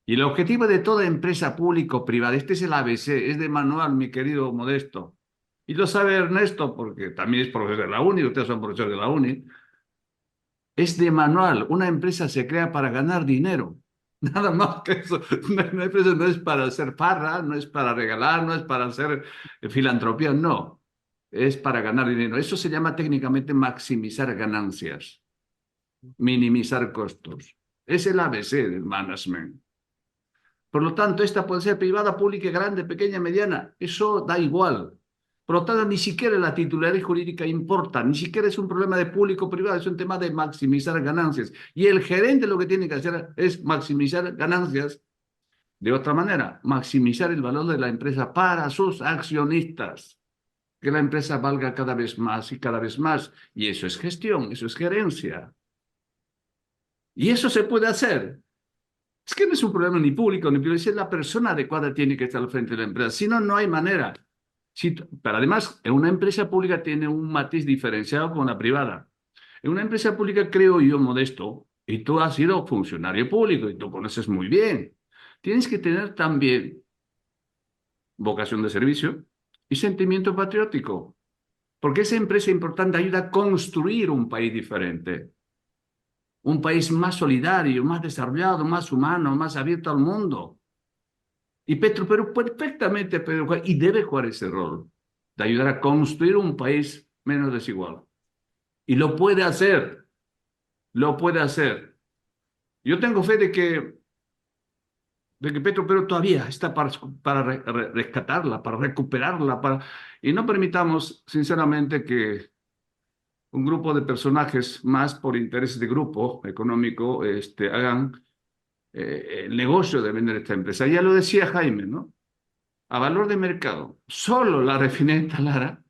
Y el objetivo de toda empresa público-privada, este es el ABC, es de manual, mi querido Modesto. Y lo sabe Ernesto, porque también es profesor de la uni, ustedes son profesores de la uni. Es de manual, una empresa se crea para ganar dinero. Nada más que eso. Una empresa no es para hacer farra, no es para regalar, no es para hacer filantropía, no. Es para ganar dinero. Eso se llama técnicamente maximizar ganancias, minimizar costos. Es el ABC del management. Por lo tanto, esta puede ser privada, pública, grande, pequeña, mediana. Eso da igual. Por lo tanto, ni siquiera la titularidad jurídica importa, ni siquiera es un problema de público o privado, es un tema de maximizar ganancias. Y el gerente lo que tiene que hacer es maximizar ganancias. De otra manera, maximizar el valor de la empresa para sus accionistas. Que la empresa valga cada vez más y cada vez más. Y eso es gestión, eso es gerencia. Y eso se puede hacer. Es que no es un problema ni público ni privado, es la persona adecuada tiene que estar al frente de la empresa. Si no, no hay manera. Pero además, en una empresa pública tiene un matiz diferenciado con la privada. En una empresa pública, creo yo, Modesto, y tú has sido funcionario público y tú conoces muy bien, tienes que tener también vocación de servicio y sentimiento patriótico, porque esa empresa importante ayuda a construir un país diferente, un país más solidario, más desarrollado, más humano, más abierto al mundo. Y Petroperú perfectamente puede jugar y debe jugar ese rol de ayudar a construir un país menos desigual. Y lo puede hacer, lo puede hacer. Yo tengo fe de que Petroperú todavía está para rescatarla, para recuperarla, y no permitamos, sinceramente, que un grupo de personajes más por intereses de grupo económico hagan el negocio de vender esta empresa. Ya lo decía Jaime, ¿no? A valor de mercado, solo la refinería Talara,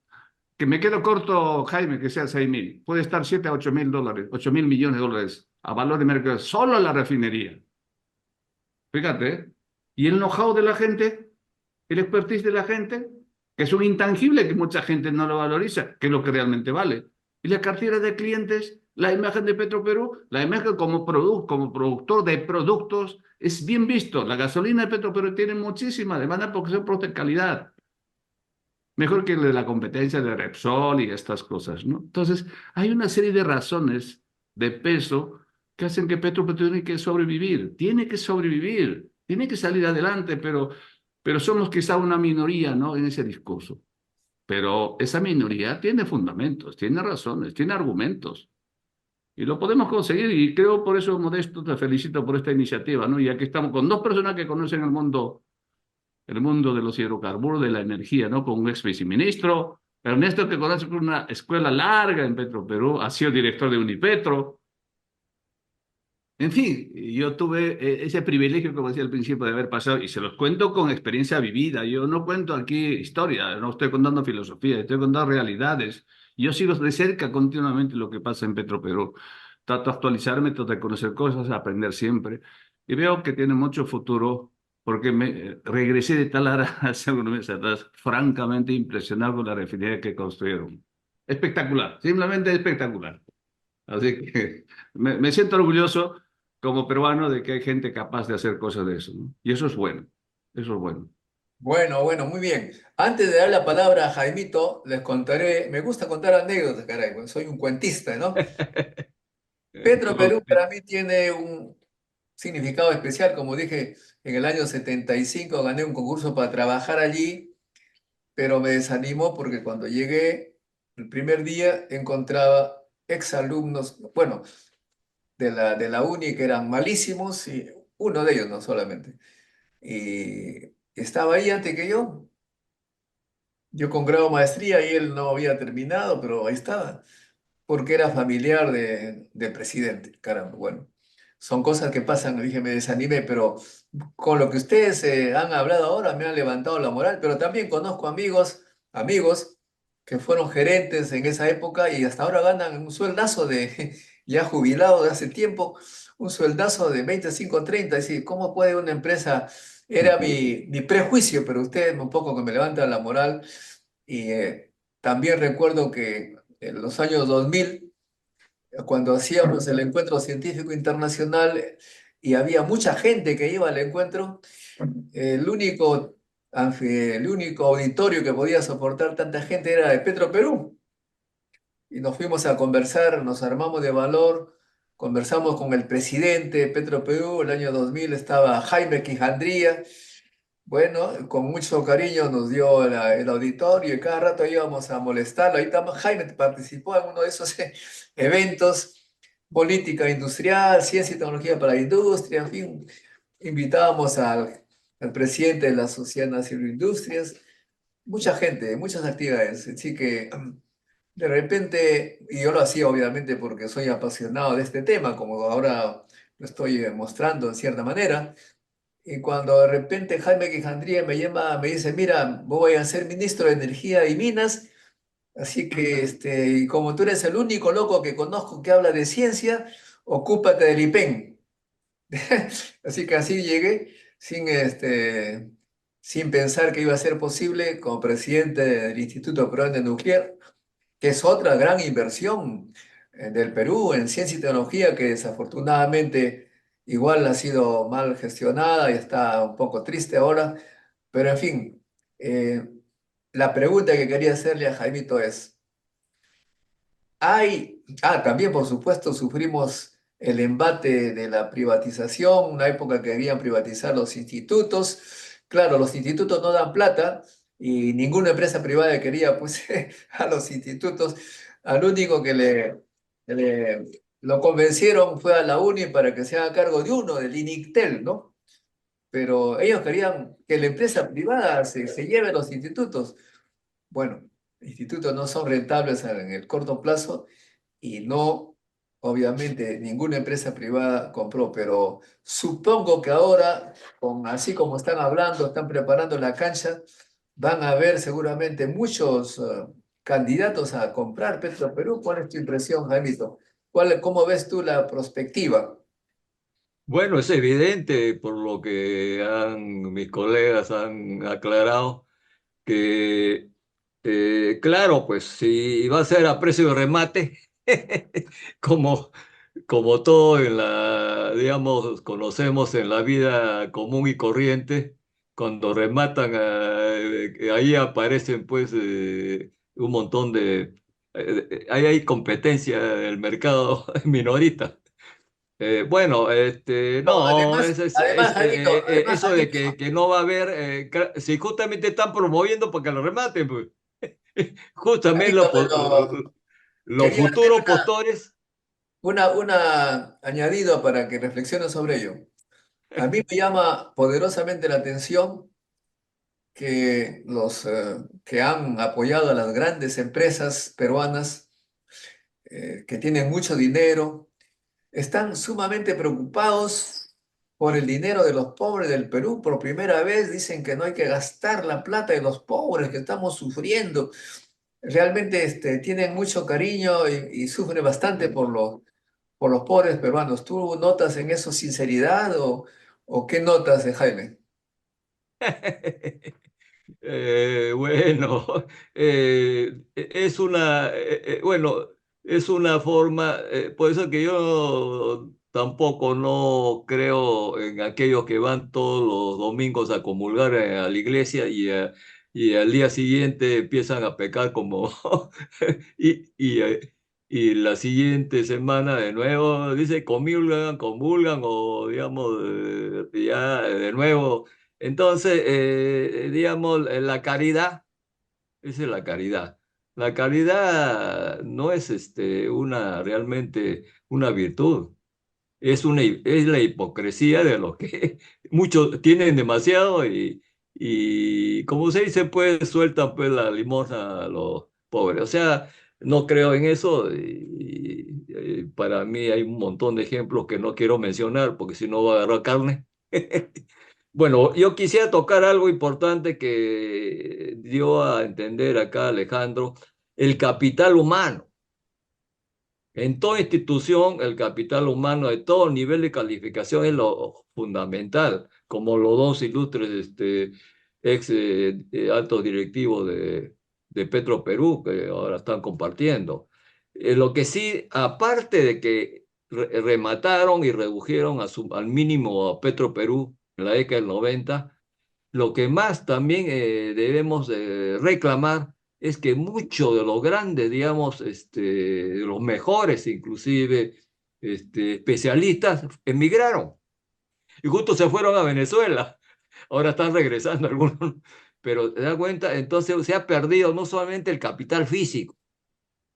que me quedo corto, Jaime, que sea 6.000, puede estar 7 a 8.000 dólares, 8.000 millones de dólares a valor de mercado, solo la refinería. Fíjate, ¿eh? Y el know-how de la gente, el expertise de la gente, que es un intangible que mucha gente no lo valoriza, que es lo que realmente vale. Y la cartera de clientes, la imagen de Petroperú, la imagen como productor de productos, es bien visto. La gasolina de Petroperú tiene muchísima demanda porque son productos de calidad. Mejor que la competencia de Repsol y estas cosas, ¿no? Entonces, hay una serie de razones de peso que hacen que Petroperú tiene que sobrevivir, tiene que salir adelante, pero somos quizá una minoría, ¿no? En ese discurso. Pero esa minoría tiene fundamentos, tiene razones, tiene argumentos. Y lo podemos conseguir y creo por eso, Modesto, te felicito por esta iniciativa, ¿no? Ya que estamos con dos personas que conocen el mundo de los hidrocarburos, de la energía, ¿no? Con un ex viceministro, Ernesto, que conoce una escuela larga en Petroperú, ha sido director de Unipetro. En fin, yo tuve ese privilegio, como decía al principio, de haber pasado, y se los cuento con experiencia vivida. Yo no cuento aquí historia, no estoy contando filosofía, estoy contando realidades. Yo sigo de cerca continuamente lo que pasa en Petroperú. Trato de actualizarme, trato de conocer cosas, aprender siempre. Y veo que tiene mucho futuro, porque regresé de Talara hace unos meses atrás, francamente impresionado con la refinería que construyeron. Espectacular, simplemente espectacular. Así que me siento orgulloso como peruano de que hay gente capaz de hacer cosas de eso, ¿no? Y eso es bueno, eso es bueno. Bueno, bueno, muy bien. Antes de dar la palabra a Jaimito, les contaré, me gusta contar anécdotas, caray, pues soy un cuentista, ¿no? Petro Perú para mí tiene un significado especial, como dije, en el año 75 gané un concurso para trabajar allí, pero me desanimó porque cuando llegué el primer día encontraba exalumnos, bueno, de la uni que eran malísimos y uno de ellos no solamente. Y estaba ahí antes que yo. Yo con grado maestría y él no había terminado, pero ahí estaba, porque era familiar del presidente. Caramba, bueno, son cosas que pasan, dije, me desanimé, pero con lo que ustedes han hablado ahora me han levantado la moral, pero también conozco amigos que fueron gerentes en esa época y hasta ahora ganan un sueldazo de, ya jubilado de hace tiempo, un sueldazo de 25, 30. Es decir, ¿cómo puede una empresa? Era mi prejuicio, pero usted un poco que me levanta la moral. Y también recuerdo que en los años 2000, cuando hacíamos el encuentro científico internacional y había mucha gente que iba al encuentro, el único auditorio que podía soportar tanta gente era de Petroperú. Y nos fuimos a conversar, nos armamos de valor, conversamos con el presidente de Petroperú. El año 2000 estaba Jaime Quijandría. Bueno, con mucho cariño nos dio el auditorio y cada rato íbamos a molestarlo. Ahí también Jaime participó en uno de esos eventos, política industrial, ciencia y tecnología para la industria, en fin. Invitábamos al presidente de la Sociedad Nacional de Industrias, mucha gente, muchas actividades. Así que de repente, y yo lo hacía obviamente porque soy apasionado de este tema, como ahora lo estoy mostrando en cierta manera. Y cuando de repente Jaime Quijandría me llama, me dice, mira, voy a ser ministro de Energía y Minas, así que, y como tú eres el único loco que conozco que habla de ciencia, ocúpate del IPEN. Así que así llegué, sin pensar que iba a ser posible, como presidente del Instituto Peruano de Nuclear, que es otra gran inversión del Perú en ciencia y tecnología que desafortunadamente igual ha sido mal gestionada y está un poco triste ahora. Pero en fin, la pregunta que quería hacerle a Jaimito es, también por supuesto sufrimos el embate de la privatización, una época que querían privatizar los institutos. Claro, los institutos no dan plata y ninguna empresa privada quería pues a los institutos. Al único lo convencieron fue a la UNI para que se haga cargo de uno, del INICTEL, ¿no? Pero ellos querían que la empresa privada se lleve los institutos. Bueno, institutos no son rentables en el corto plazo y no, obviamente, ninguna empresa privada compró, pero supongo que ahora, así como están hablando, están preparando la cancha, van a haber seguramente muchos candidatos a comprar Petroperú. ¿Cuál es tu impresión, Jaimito? ¿Cómo ves tú la perspectiva? Bueno, es evidente por lo que mis colegas han aclarado que, claro, pues si va a ser a precio de remate, como, como todo en digamos, conocemos en la vida común y corriente, cuando rematan, ahí aparecen pues un montón ahí hay competencia del mercado minorista. Bueno, No, no, además, eso de Jaimito, que no va a haber, si justamente están promoviendo para que lo rematen, pues, justamente Jaimito, pero los quería hacer futuros postores. una añadido para que reflexiones sobre ello. A mí me llama poderosamente la atención que los que han apoyado a las grandes empresas peruanas que tienen mucho dinero están sumamente preocupados por el dinero de los pobres del Perú. Por primera vez dicen que no hay que gastar la plata de los pobres, que estamos sufriendo. Realmente tienen mucho cariño y sufren bastante por los pobres peruanos. ¿Tú notas en eso sinceridad o qué notas, Jaime? Bueno, bueno, es una forma, por eso que yo tampoco no creo en aquellos que van todos los domingos a comulgar a la iglesia y al día siguiente empiezan a pecar como, y la siguiente semana de nuevo dice comulgan o digamos, ya de nuevo. Entonces, digamos, la caridad, esa es la caridad. La caridad no es realmente una virtud, es la hipocresía de los que muchos tienen demasiado y como se dice, pues sueltan pues la limosna a los pobres. O sea, no creo en eso y para mí hay un montón de ejemplos que no quiero mencionar porque si no va a agarrar carne. Bueno, yo quisiera tocar algo importante que dio a entender acá Alejandro, el capital humano. En toda institución, el capital humano de todo nivel de calificación es lo fundamental, como los dos ilustres ex altos directivos de Petroperú que ahora están compartiendo. Lo que sí, aparte de que remataron y redujeron al mínimo a Petroperú en la década del 90, lo que más también debemos reclamar es que muchos de los grandes, digamos, de los mejores inclusive, especialistas, emigraron y justo se fueron a Venezuela. Ahora están regresando algunos, pero te das cuenta, entonces se ha perdido no solamente el capital físico,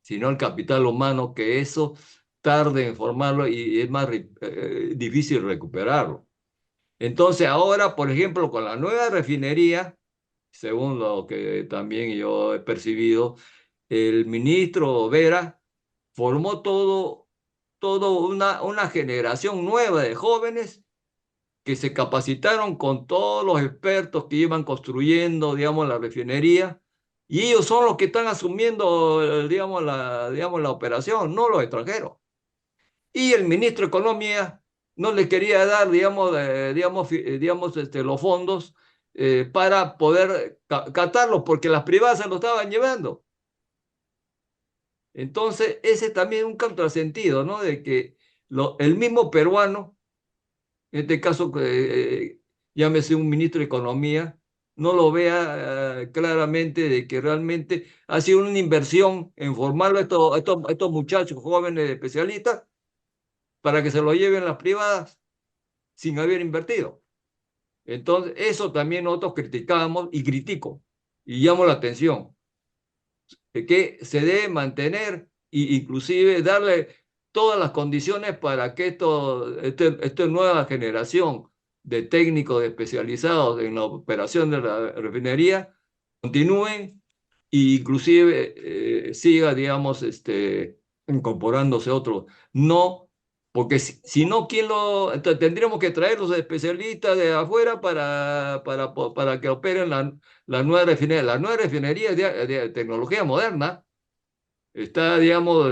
sino el capital humano, que eso tarde en formarlo y es más difícil recuperarlo. Entonces ahora, por ejemplo, con la nueva refinería, según lo que también yo he percibido, el ministro Vera formó todo una generación nueva de jóvenes que se capacitaron con todos los expertos que iban construyendo, digamos, la refinería, y ellos son los que están asumiendo, digamos, la operación, no los extranjeros. Y el ministro de Economía no le quería dar, los fondos para poder catarlos, porque las privadas se lo estaban llevando. Entonces, ese también es un contrasentido, ¿no? De que el mismo peruano, en este caso, llámese un ministro de Economía, no lo vea claramente de que realmente ha sido una inversión en formar a estos muchachos jóvenes especialistas para que se lo lleven las privadas sin haber invertido. Entonces, eso también nosotros criticamos y critico y llamo la atención, de que se debe mantener e inclusive darle todas las condiciones para que esta nueva generación de técnicos especializados en la operación de la refinería continúen e inclusive siga, digamos, incorporándose otros. No, porque si no, tendríamos que traer los especialistas de afuera para que operen la nueva refinería. La nueva refinería es de tecnología moderna. Está, digamos,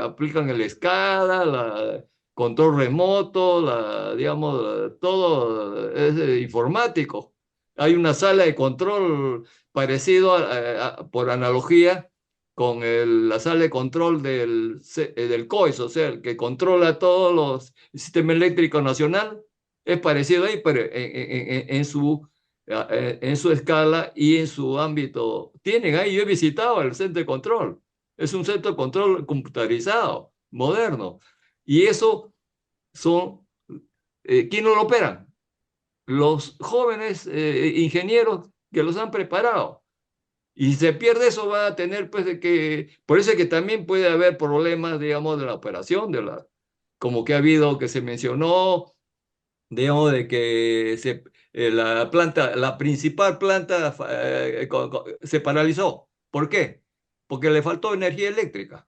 aplican el SCADA, control remoto, digamos, todo es informático. Hay una sala de control parecido por analogía con la sala de control del COIS, o sea, el que controla todos el sistema eléctrico nacional, es parecido ahí, pero en su escala y en su ámbito. Tienen ahí, yo he visitado el centro de control, es un centro de control computarizado, moderno, y eso son, ¿quiénes lo operan? Los jóvenes ingenieros que los han preparado. Y si se pierde eso, va a tener, pues, por eso es que también puede haber problemas, digamos, de la operación, como que ha habido, que se mencionó, digamos, de que la principal planta se paralizó. ¿Por qué? Porque le faltó energía eléctrica.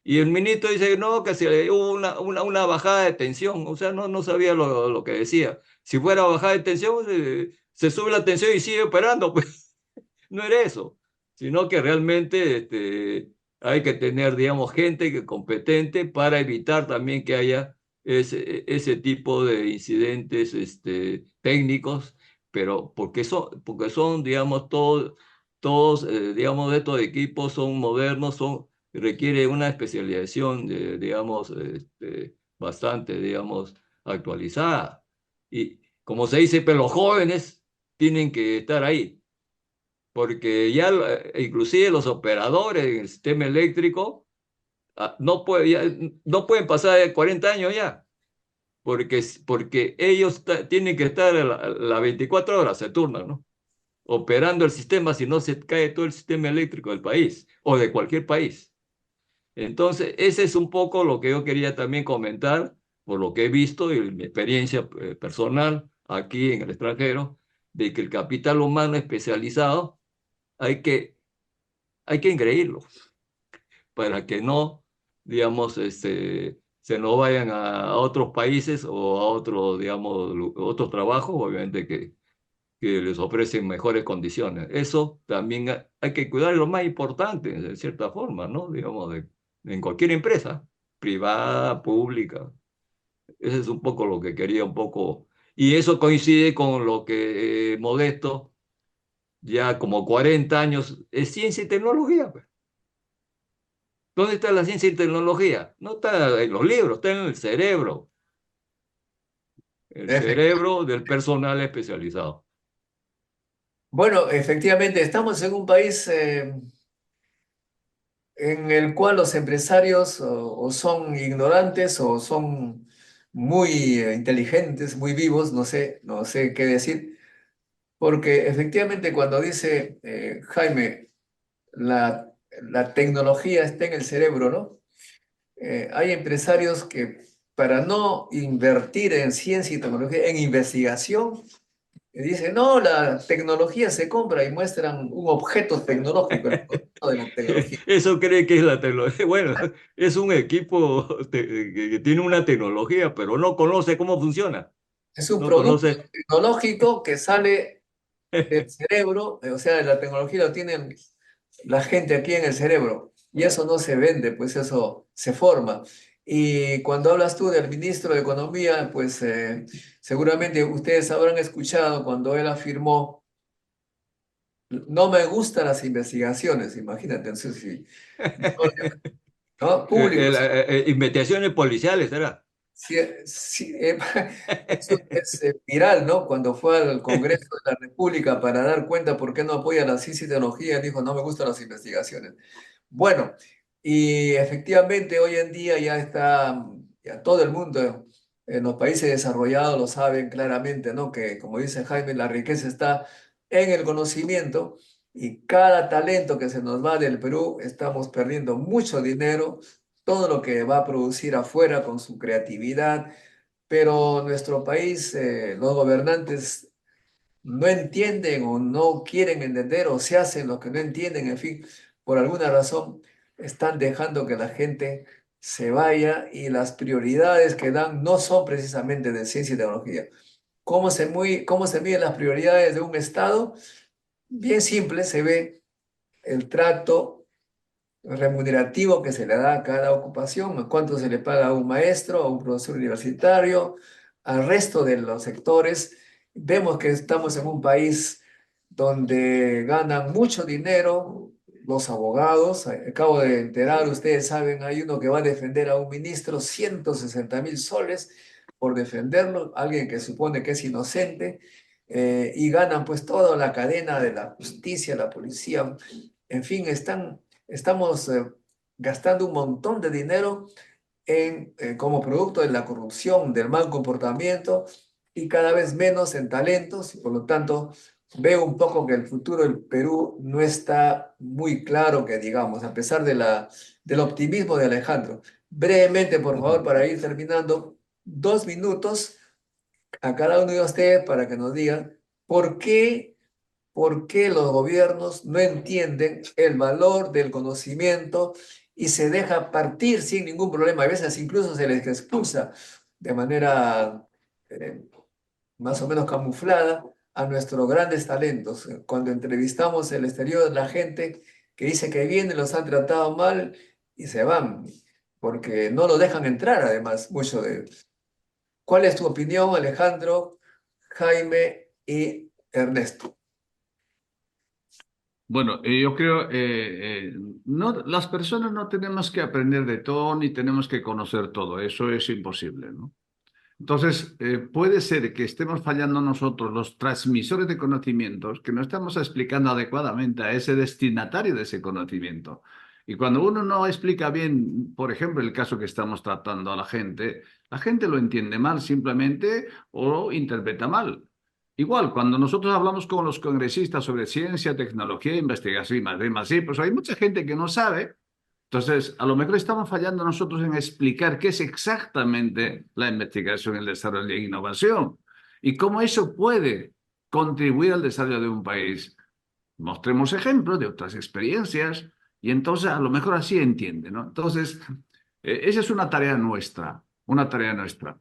Y el ministro dice, no, que hubo una bajada de tensión, o sea, no sabía lo que decía. Si fuera bajada de tensión, se sube la tensión y sigue operando, pues no era eso, sino que realmente hay que tener, digamos, gente competente para evitar también que haya ese tipo de incidentes técnicos, pero porque son, digamos, todos digamos, de estos equipos son modernos, requiere una especialización, digamos, bastante, digamos, actualizada. Y como se dice, pero los jóvenes tienen que estar ahí, porque ya inclusive los operadores en el sistema eléctrico no pueden pasar de 40 años ya, porque ellos tienen que estar las 24 horas, se turnan, ¿no? Operando el sistema, si no se cae todo el sistema eléctrico del país o de cualquier país. Entonces, ese es un poco lo que yo quería también comentar, por lo que he visto y mi experiencia personal aquí en el extranjero, de que el capital humano especializado hay que engreírlo para que no, digamos, se nos vayan a otros países o a otros, digamos, otros trabajos, obviamente que que les ofrecen mejores condiciones. Eso también hay que cuidar lo más importante, de cierta forma, ¿no? Digamos, en cualquier empresa, privada, pública. Ese es un poco lo que quería un poco. Y eso coincide con lo que Modesto, ya como 40 años, es ciencia y tecnología, pues. ¿Dónde está la ciencia y tecnología? No está en los libros, está en el cerebro del personal especializado. Bueno, efectivamente, estamos en un país en el cual los empresarios o son ignorantes o son muy inteligentes, muy vivos, no sé qué decir, porque efectivamente cuando dice Jaime, la tecnología está en el cerebro, ¿no? Hay empresarios que para no invertir en ciencia y tecnología, en investigación, dicen, no, la tecnología se compra y muestran un objeto tecnológico, el producto de la tecnología. Eso cree que es la tecnología. Bueno, es un equipo que tiene una tecnología, pero no conoce cómo funciona. Es un No producto conoce. tecnológico que sale del cerebro, o sea, la tecnología lo tiene la gente aquí en el cerebro y eso no se vende, pues eso se forma. Y cuando hablas tú del ministro de Economía, pues seguramente ustedes habrán escuchado cuando él afirmó, no me gustan las investigaciones, imagínate, entonces, si, ¿no? Públicos. Investigaciones policiales, ¿verdad? Sí, sí, eso es viral, ¿no? Cuando fue al Congreso de la República para dar cuenta por qué no apoya la ciencia y tecnología, dijo, no me gustan las investigaciones. Bueno, y efectivamente hoy en día ya está, ya todo el mundo en los países desarrollados lo saben claramente, ¿no? Que como dice Jaime, la riqueza está en el conocimiento y cada talento que se nos va del Perú, estamos perdiendo mucho dinero, todo lo que va a producir afuera con su creatividad, pero nuestro país, los gobernantes no entienden o no quieren entender o se hacen lo que no entienden, en fin, por alguna razón están dejando que la gente se vaya y las prioridades que dan no son precisamente de ciencia y tecnología. Cómo se miden las prioridades de un Estado? Bien simple, se ve el trato remunerativo que se le da a cada ocupación, cuánto se le paga a un maestro, a un profesor universitario, al resto de los sectores. Vemos que estamos en un país donde ganan mucho dinero los abogados. Acabo de enterar, ustedes saben, hay uno que va a defender a un ministro 160.000 soles por defenderlo, alguien que supone que es inocente, y ganan pues toda la cadena de la justicia, la policía, en fin, estamos gastando un montón de dinero como producto de la corrupción, del mal comportamiento y cada vez menos en talentos. Y por lo tanto, veo un poco que el futuro del Perú no está muy claro, que digamos, a pesar del optimismo de Alejandro. Brevemente, por favor, para ir terminando, 2 minutos a cada uno de ustedes para que nos digan por qué los gobiernos no entienden el valor del conocimiento y se deja partir sin ningún problema. A veces incluso se les expulsa de manera eh, más o menos camuflada a nuestros grandes talentos. Cuando entrevistamos el exterior, la gente que dice que vienen, los han tratado mal y se van, porque no lo dejan entrar, además, mucho de ellos. ¿Cuál es tu opinión, Alejandro, Jaime y Ernesto? Bueno, yo creo, no, las personas no tenemos que aprender de todo ni tenemos que conocer todo, eso es imposible, ¿no? Entonces, puede ser que estemos fallando nosotros, los transmisores de conocimientos, que no estamos explicando adecuadamente a ese destinatario de ese conocimiento. Y cuando uno no explica bien, por ejemplo, el caso que estamos tratando a la gente lo entiende mal simplemente o lo interpreta mal. Igual, cuando nosotros hablamos con los congresistas sobre ciencia, tecnología, investigación y más, sí, pues hay mucha gente que no sabe. Entonces, a lo mejor estamos fallando nosotros en explicar qué es exactamente la investigación, el desarrollo e innovación y cómo eso puede contribuir al desarrollo de un país. Mostremos ejemplos de otras experiencias y entonces a lo mejor así entiende, ¿no? Entonces, esa es una tarea nuestra, una tarea nuestra.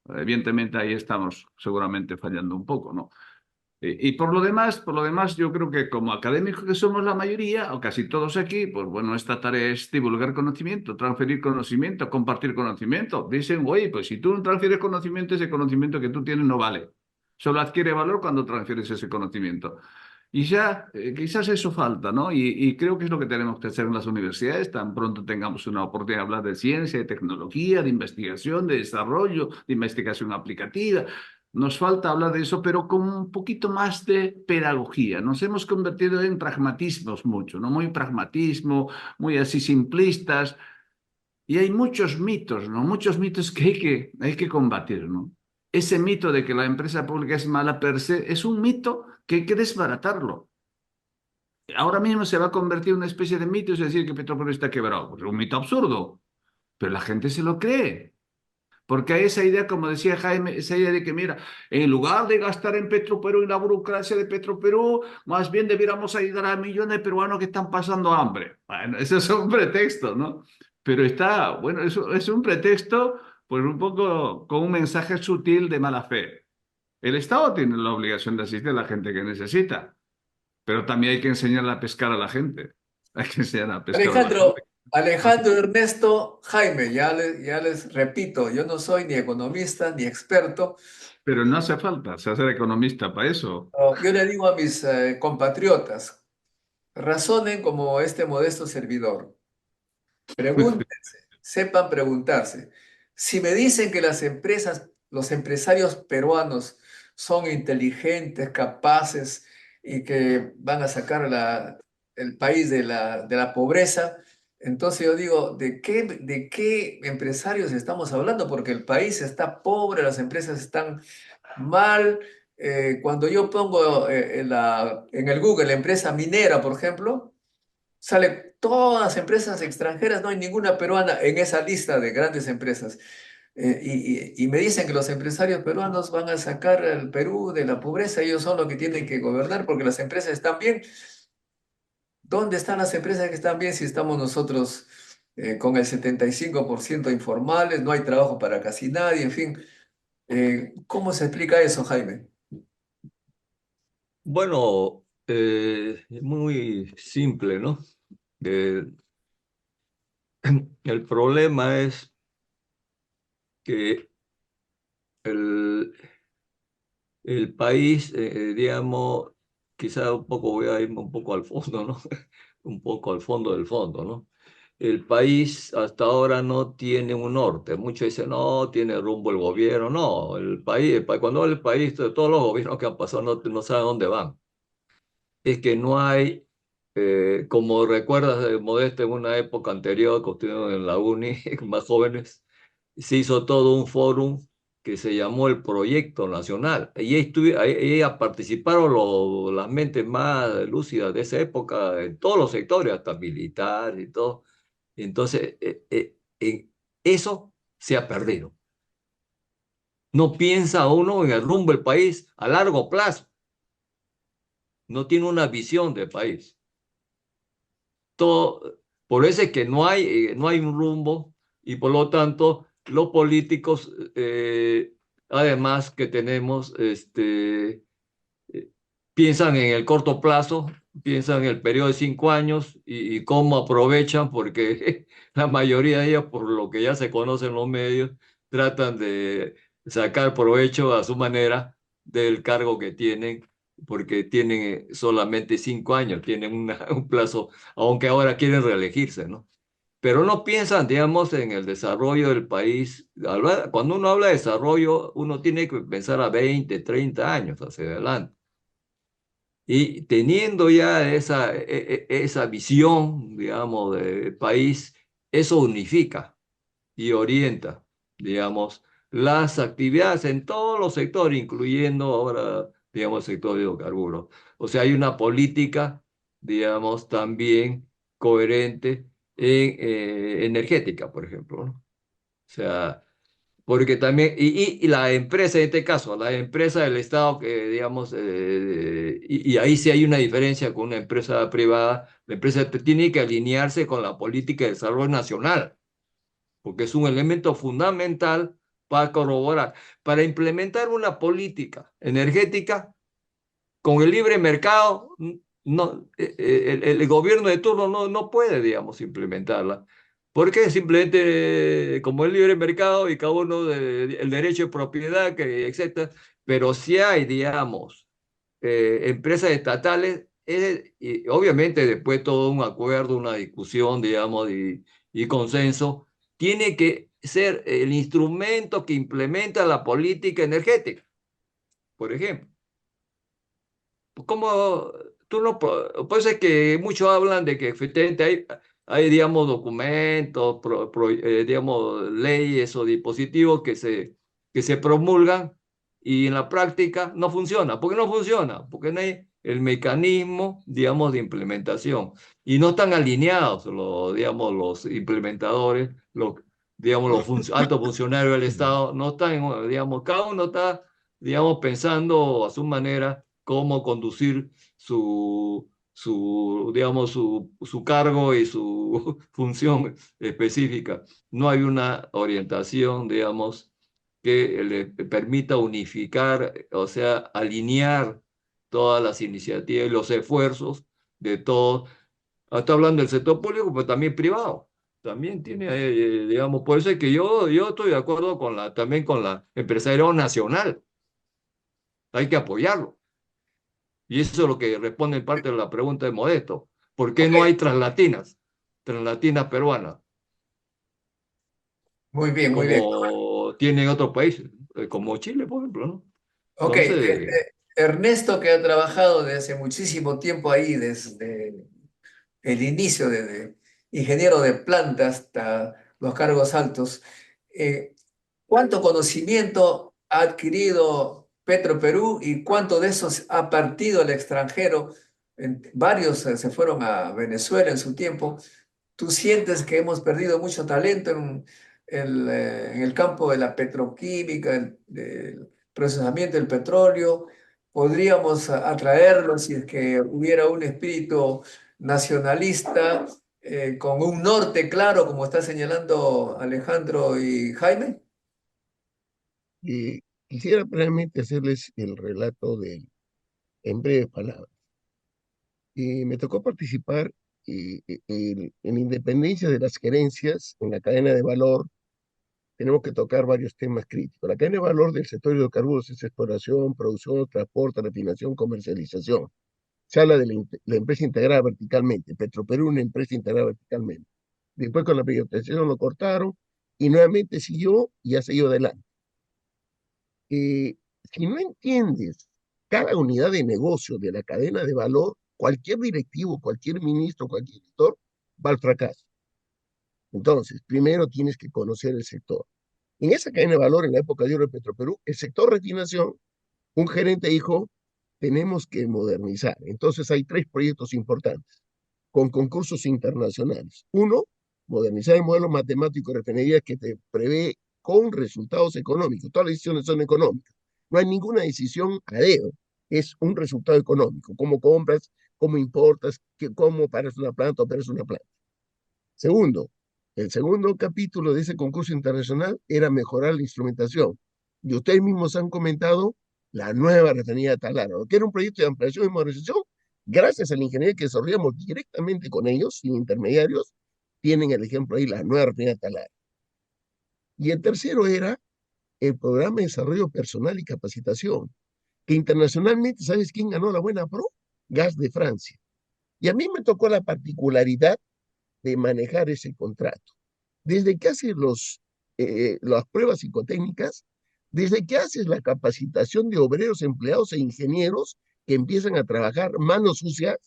Evidentemente ahí estamos seguramente fallando un poco, ¿no? Y por lo demás, yo creo que como académicos que somos la mayoría, o casi todos aquí, pues bueno, esta tarea es divulgar conocimiento, transferir conocimiento, compartir conocimiento. Dicen, oye, pues si tú no transfieres conocimiento, ese conocimiento que tú tienes no vale. Solo adquiere valor cuando transfieres ese conocimiento. Y ya, quizás eso falta, ¿no? Y creo que es lo que tenemos que hacer en las universidades. Tan pronto tengamos una oportunidad de hablar de ciencia, de tecnología, de investigación, de desarrollo, de investigación aplicativa. Nos falta hablar de eso, pero con un poquito más de pedagogía. Nos hemos convertido en pragmatismos mucho, ¿no? Muy pragmatismo, muy así simplistas. Y hay muchos mitos, ¿no? Muchos mitos que hay que combatir, ¿no? Ese mito de que la empresa pública es mala per se es un mito que hay que desbaratarlo. Ahora mismo se va a convertir en una especie de mito, es decir, que Petroperú está quebrado. Pues es un mito absurdo, pero la gente se lo cree. Porque hay esa idea, como decía Jaime, esa idea de que, mira, en lugar de gastar en Petroperú y la burocracia de Petroperú, más bien debiéramos ayudar a millones de peruanos que están pasando hambre. Bueno, eso es un pretexto, ¿no? Pero está, bueno, eso es un pretexto, pues un poco con un mensaje sutil de mala fe. El Estado tiene la obligación de asistir a la gente que necesita, pero también hay que enseñarle a pescar a la gente. Hay que enseñar a pescar a la gente. Alejandro, Ernesto, Jaime, ya les repito, yo no soy ni economista ni experto. Pero no hace falta ser economista para eso. Yo le digo a mis compatriotas, razonen como este modesto servidor. Pregúntense, sepan preguntarse. Si me dicen que las empresas, los empresarios peruanos son inteligentes, capaces y que van a sacar el país de la pobreza, entonces yo digo, de qué empresarios estamos hablando? Porque el país está pobre, las empresas están mal. Cuando yo pongo en el Google empresa minera, por ejemplo, sale todas las empresas extranjeras, no hay ninguna peruana en esa lista de grandes empresas. Y me dicen que los empresarios peruanos van a sacar al Perú de la pobreza, ellos son los que tienen que gobernar porque las empresas están bien. ¿Dónde están las empresas que están bien si estamos nosotros con el 75% informales, no hay trabajo para casi nadie, en fin? ¿Cómo se explica eso, Jaime? Bueno, muy simple, ¿no? Eh, el problema es que el, el país, digamos, quizá un poco voy a irme un poco al fondo, ¿no? Un poco al fondo del fondo, ¿no? El país hasta ahora no tiene un norte. Muchos dicen, no, tiene rumbo el gobierno. No, cuando habla el país, todos los gobiernos que han pasado no saben dónde van. Es que no hay, como recuerdas de Modesto en una época anterior, que estuvieron en la uni, más jóvenes, se hizo todo un fórum que se llamó el Proyecto Nacional. Y ahí participaron las mentes más lúcidas de esa época, en todos los sectores, hasta militar y todo. Entonces, eso se ha perdido. No piensa uno en el rumbo del país a largo plazo. No tiene una visión del país. Por eso es que no hay un rumbo y por lo tanto los políticos, además que tenemos, piensan en el corto plazo, piensan en el periodo de 5 años y cómo aprovechan, porque la mayoría de ellos, por lo que ya se conoce en los medios, tratan de sacar provecho a su manera del cargo que tienen, porque tienen solamente 5 años, tienen un plazo, aunque ahora quieren reelegirse, ¿no? Pero no piensan, digamos, en el desarrollo del país. Cuando uno habla de desarrollo, uno tiene que pensar a 20, 30 años hacia adelante. Y teniendo ya esa visión, digamos, de país, eso unifica y orienta, digamos, las actividades en todos los sectores, incluyendo ahora, digamos, el sector de hidrocarburos. O sea, hay una política, digamos, también coherente en energética, por ejemplo, ¿no? O sea, porque también, y la empresa, en este caso, la empresa del Estado, que digamos, y ahí sí hay una diferencia con una empresa privada, la empresa tiene que alinearse con la política de desarrollo nacional, porque es un elemento fundamental para corroborar, para implementar una política energética, con el libre mercado, no, el gobierno de turno no puede, digamos, implementarla. Porque simplemente, como el libre mercado y cada uno el derecho de propiedad, que, etcétera, pero si hay, digamos, empresas estatales, y obviamente después todo un acuerdo, una discusión, digamos, y consenso, tiene que ser el instrumento que implementa la política energética, por ejemplo. Como tú no, pues es que muchos hablan de que efectivamente hay digamos, documentos, digamos, leyes o dispositivos que se promulgan y en la práctica no funciona. ¿Por qué no funciona? Porque no hay el mecanismo, digamos, de implementación. Y no están alineados digamos, los implementadores, digamos, los altos funcionarios del Estado, no están, digamos, cada uno está, digamos, pensando a su manera cómo conducir digamos, su cargo y su función específica. No hay una orientación, digamos, que le permita unificar, o sea, alinear todas las iniciativas y los esfuerzos de todos. Está hablando del sector público, pero también privado. También tiene, digamos, por eso es que yo estoy de acuerdo también con la empresario nacional. Hay que apoyarlo. Y eso es lo que responde en parte a la pregunta de Modesto. ¿Por qué Ok, no hay translatinas peruanas, muy bien, muy bien. como tienen otros países, como Chile, por ejemplo, ¿no? Ok, Entonces, Ernesto, que ha trabajado desde hace muchísimo tiempo ahí, desde el inicio de ingeniero de planta hasta los cargos altos, eh, ¿cuánto conocimiento ha adquirido Petroperú y cuánto de esos ha partido al extranjero? Varios se fueron a Venezuela en su tiempo. ¿Tú sientes que hemos perdido mucho talento en el campo de la petroquímica, del procesamiento del petróleo? ¿Podríamos atraerlo si es que hubiera un espíritu nacionalista con un norte claro, como está señalando Alejandro y Jaime? Y quisiera brevemente hacerles el relato en breves palabras. Me tocó participar en independencia de las gerencias en la cadena de valor. Tenemos que tocar varios temas críticos. La cadena de valor del sector hidrocarburos es exploración, producción, transporte, refinación, comercialización. Se habla de la empresa integrada verticalmente. Petroperú, una empresa integrada verticalmente. Después con la privatización lo cortaron y nuevamente siguió y ha seguido adelante. Si no entiendes cada unidad de negocio de la cadena de valor, cualquier directivo, cualquier ministro, cualquier director va al fracaso. Entonces, primero tienes que conocer el sector. En esa cadena de valor, en la época de oro de Petroperú, el sector refinación, un gerente dijo, tenemos que modernizar. Entonces hay tres proyectos importantes con concursos internacionales. Uno, modernizar el modelo matemático de refinería que te prevé con resultados económicos. Todas las decisiones son económicas. No hay ninguna decisión a dedo. Es un resultado económico. Cómo compras, cómo importas, cómo paras una planta o operas una planta. Segundo, el segundo capítulo de ese concurso internacional era mejorar la instrumentación. Y ustedes mismos han comentado la nueva refinería de Talara, que era un proyecto de ampliación y modernización. Gracias a la ingeniería que desarrollamos directamente con ellos, sin intermediarios, tienen el ejemplo ahí, la nueva refinería de Talara. Y el tercero era el programa de desarrollo personal y capacitación, que internacionalmente, ¿sabes quién ganó la buena pro? Gas de Francia. Y a mí me tocó la particularidad de manejar ese contrato. Desde que haces las pruebas psicotécnicas, desde que haces la capacitación de obreros, empleados e ingenieros que empiezan a trabajar manos sucias,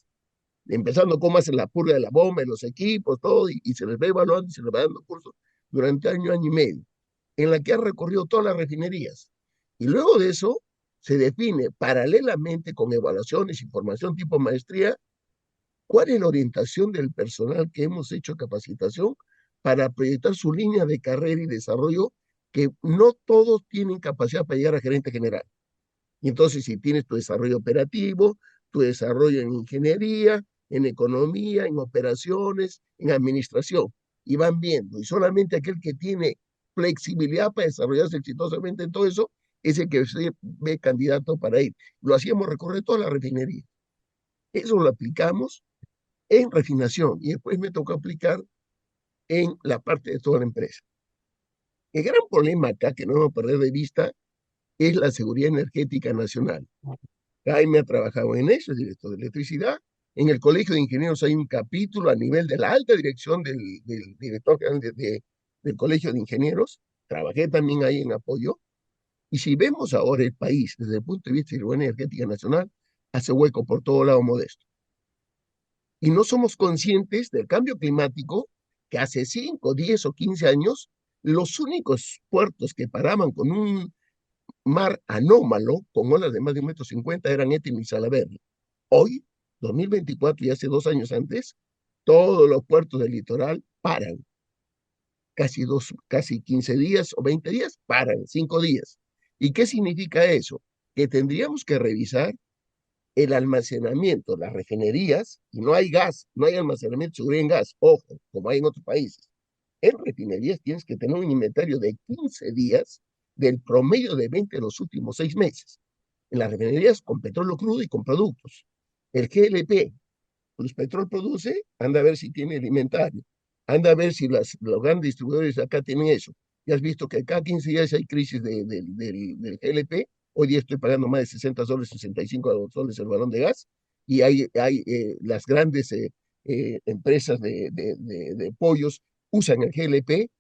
empezando cómo hacen la purga de la bomba, de los equipos, todo, y se les va evaluando y se les va dando cursos durante año y medio, en la que han recorrido todas las refinerías. Y luego de eso, se define paralelamente con evaluaciones y formación tipo maestría, cuál es la orientación del personal que hemos hecho capacitación para proyectar su línea de carrera y desarrollo, que no todos tienen capacidad para llegar a gerente general. Y entonces, si tienes tu desarrollo operativo, tu desarrollo en ingeniería, en economía, en operaciones, en administración, y van viendo, y solamente aquel que tiene flexibilidad para desarrollarse exitosamente en todo eso, es el que se ve candidato para ir. Lo hacíamos recorrer toda la refinería. Eso lo aplicamos en refinación y después me tocó aplicar en la parte de toda la empresa. El gran problema acá, que no vamos a perder de vista, es la seguridad energética nacional. Jaime ha trabajado en eso, es director de electricidad. En el Colegio de Ingenieros hay un capítulo a nivel de la alta dirección del director general del Colegio de Ingenieros. Trabajé también ahí en apoyo. Y si vemos ahora el país desde el punto de vista de la seguridad energética nacional, hace hueco por todo lado modesto. Y no somos conscientes del cambio climático que hace 5, 10 o 15 años, los únicos puertos que paraban con un mar anómalo, con olas de más de 1,50 m, eran Étimo y Salaberry. Hoy, 2024 y hace 2 años antes, todos los puertos del litoral paran. Casi 15 días o 20 días, paran, 5 días. ¿Y qué significa eso? Que tendríamos que revisar el almacenamiento, las refinerías, y no hay gas, no hay almacenamiento seguro en gas, ojo, como hay en otros países. En refinerías tienes que tener un inventario de 15 días del promedio de 20 de los últimos 6 meses. En las refinerías con petróleo crudo y con productos. El GLP, pues petróleo produce, anda a ver si tiene el inventario. Anda a ver si los grandes distribuidores acá tienen eso. Ya has visto que cada 15 días hay crisis del GLP. Hoy día estoy pagando más de $60, $65 el balón de gas. Y hay las grandes empresas de pollos usan el GLP,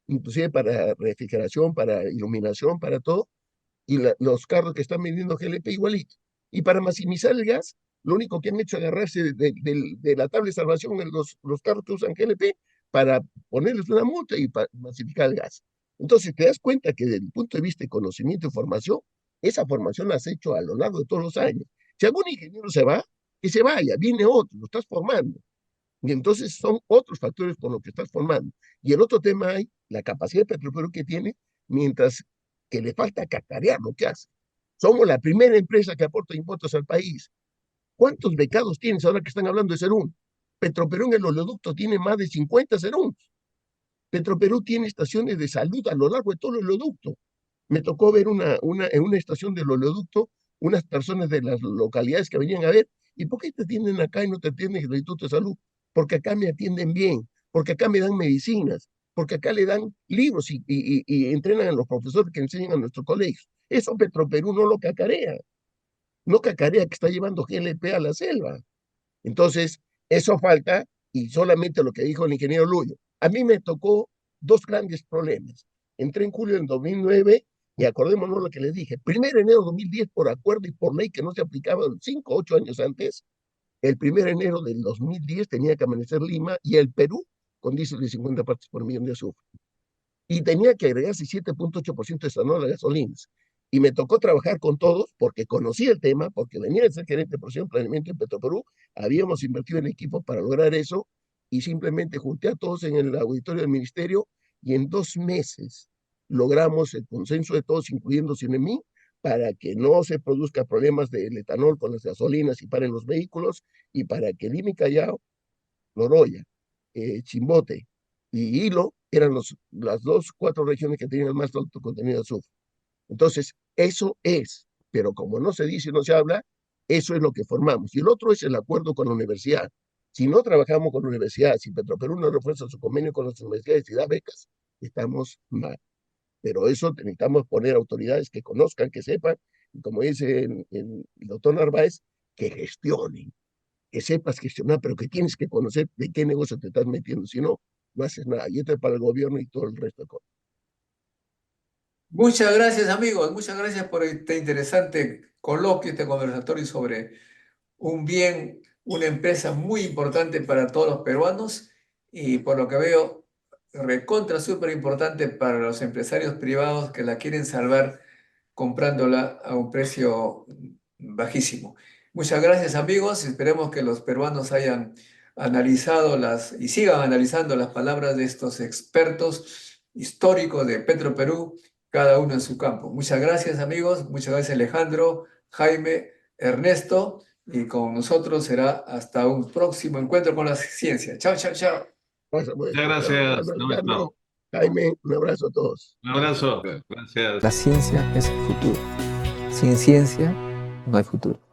inclusive para refrigeración, para iluminación, para todo. Y los carros que están vendiendo GLP igualito. Y para maximizar el gas, lo único que han hecho es agarrarse de la tabla de salvación en los carros que usan GLP para ponerles una multa y para masificar el gas. Entonces te das cuenta que desde el punto de vista de conocimiento y formación, esa formación la has hecho a lo largo de todos los años. Si algún ingeniero se va, que se vaya, viene otro, lo estás formando. Y entonces son otros factores por los que estás formando. Y el otro tema hay la capacidad de Petroperú que tiene, mientras que le falta cacarear lo que hace. Somos la primera empresa que aporta impuestos al país. ¿Cuántos becados tienes ahora que están hablando de Serún? Petroperú en el oleoducto tiene más de 50 Serún. Petroperú tiene estaciones de salud a lo largo de todo el oleoducto. Me tocó ver en una estación del oleoducto unas personas de las localidades que venían a ver, ¿y por qué te atienden acá y no te atienden en el Instituto de Salud? Porque acá me atienden bien, porque acá me dan medicinas, porque acá le dan libros y entrenan a los profesores que enseñan a nuestro colegio. Eso Petroperú no lo cacarea, no cacarea que está llevando GLP a la selva. Entonces, eso falta, y solamente lo que dijo el ingeniero Luyo. A mí me tocó 2 grandes problemas. Entré en julio del 2009 y acordémonos lo que les dije. 1 de enero de 2010, por acuerdo y por ley que no se aplicaba 5 o 8 años antes, el 1 de enero del 2010 tenía que amanecer Lima y el Perú con diésel de 50 partes por millón de azufre. Y tenía que agregarse 7,8% de etanol a las gasolinas. Y me tocó trabajar con todos porque conocía el tema, porque venía de ser gerente de producción y planeamiento en Petroperú, habíamos invertido en equipos para lograr eso y simplemente junté a todos en el auditorio del ministerio y en 2 meses logramos el consenso de todos, incluyéndose en mí, para que no se produzca problemas del etanol con las gasolinas y paren los vehículos y para que Lima y Callao, Noroya, Chimbote y Hilo eran las 4 regiones que tenían el más alto contenido de azufre. Entonces, eso es, pero como no se dice y no se habla, eso es lo que formamos. Y el otro es el acuerdo con la universidad. Si no trabajamos con la universidad, si Petroperú no refuerza su convenio con las universidades y da becas, estamos mal. Pero eso necesitamos poner autoridades que conozcan, que sepan, y como dice el doctor Narváez, que gestionen, que sepas gestionar, pero que tienes que conocer de qué negocio te estás metiendo, si no, no haces nada. Y esto es para el gobierno y todo el resto de cosas. Muchas gracias, amigos. Muchas gracias por este interesante coloquio, este conversatorio sobre un bien, una empresa muy importante para todos los peruanos y por lo que veo, recontra súper importante para los empresarios privados que la quieren salvar comprándola a un precio bajísimo. Muchas gracias, amigos. Esperemos que los peruanos hayan analizado y sigan analizando las palabras de estos expertos históricos de Petroperú, cada uno en su campo. Muchas gracias, amigos. Muchas gracias, Alejandro, Jaime, Ernesto. Y con nosotros será hasta un próximo encuentro con la ciencia. Chao, chao, chao. Pasa, pues, Muchas gracias, Alejandro. Nuestro. Jaime, un abrazo a todos. Un abrazo. Gracias. La ciencia es el futuro. Sin ciencia no hay futuro.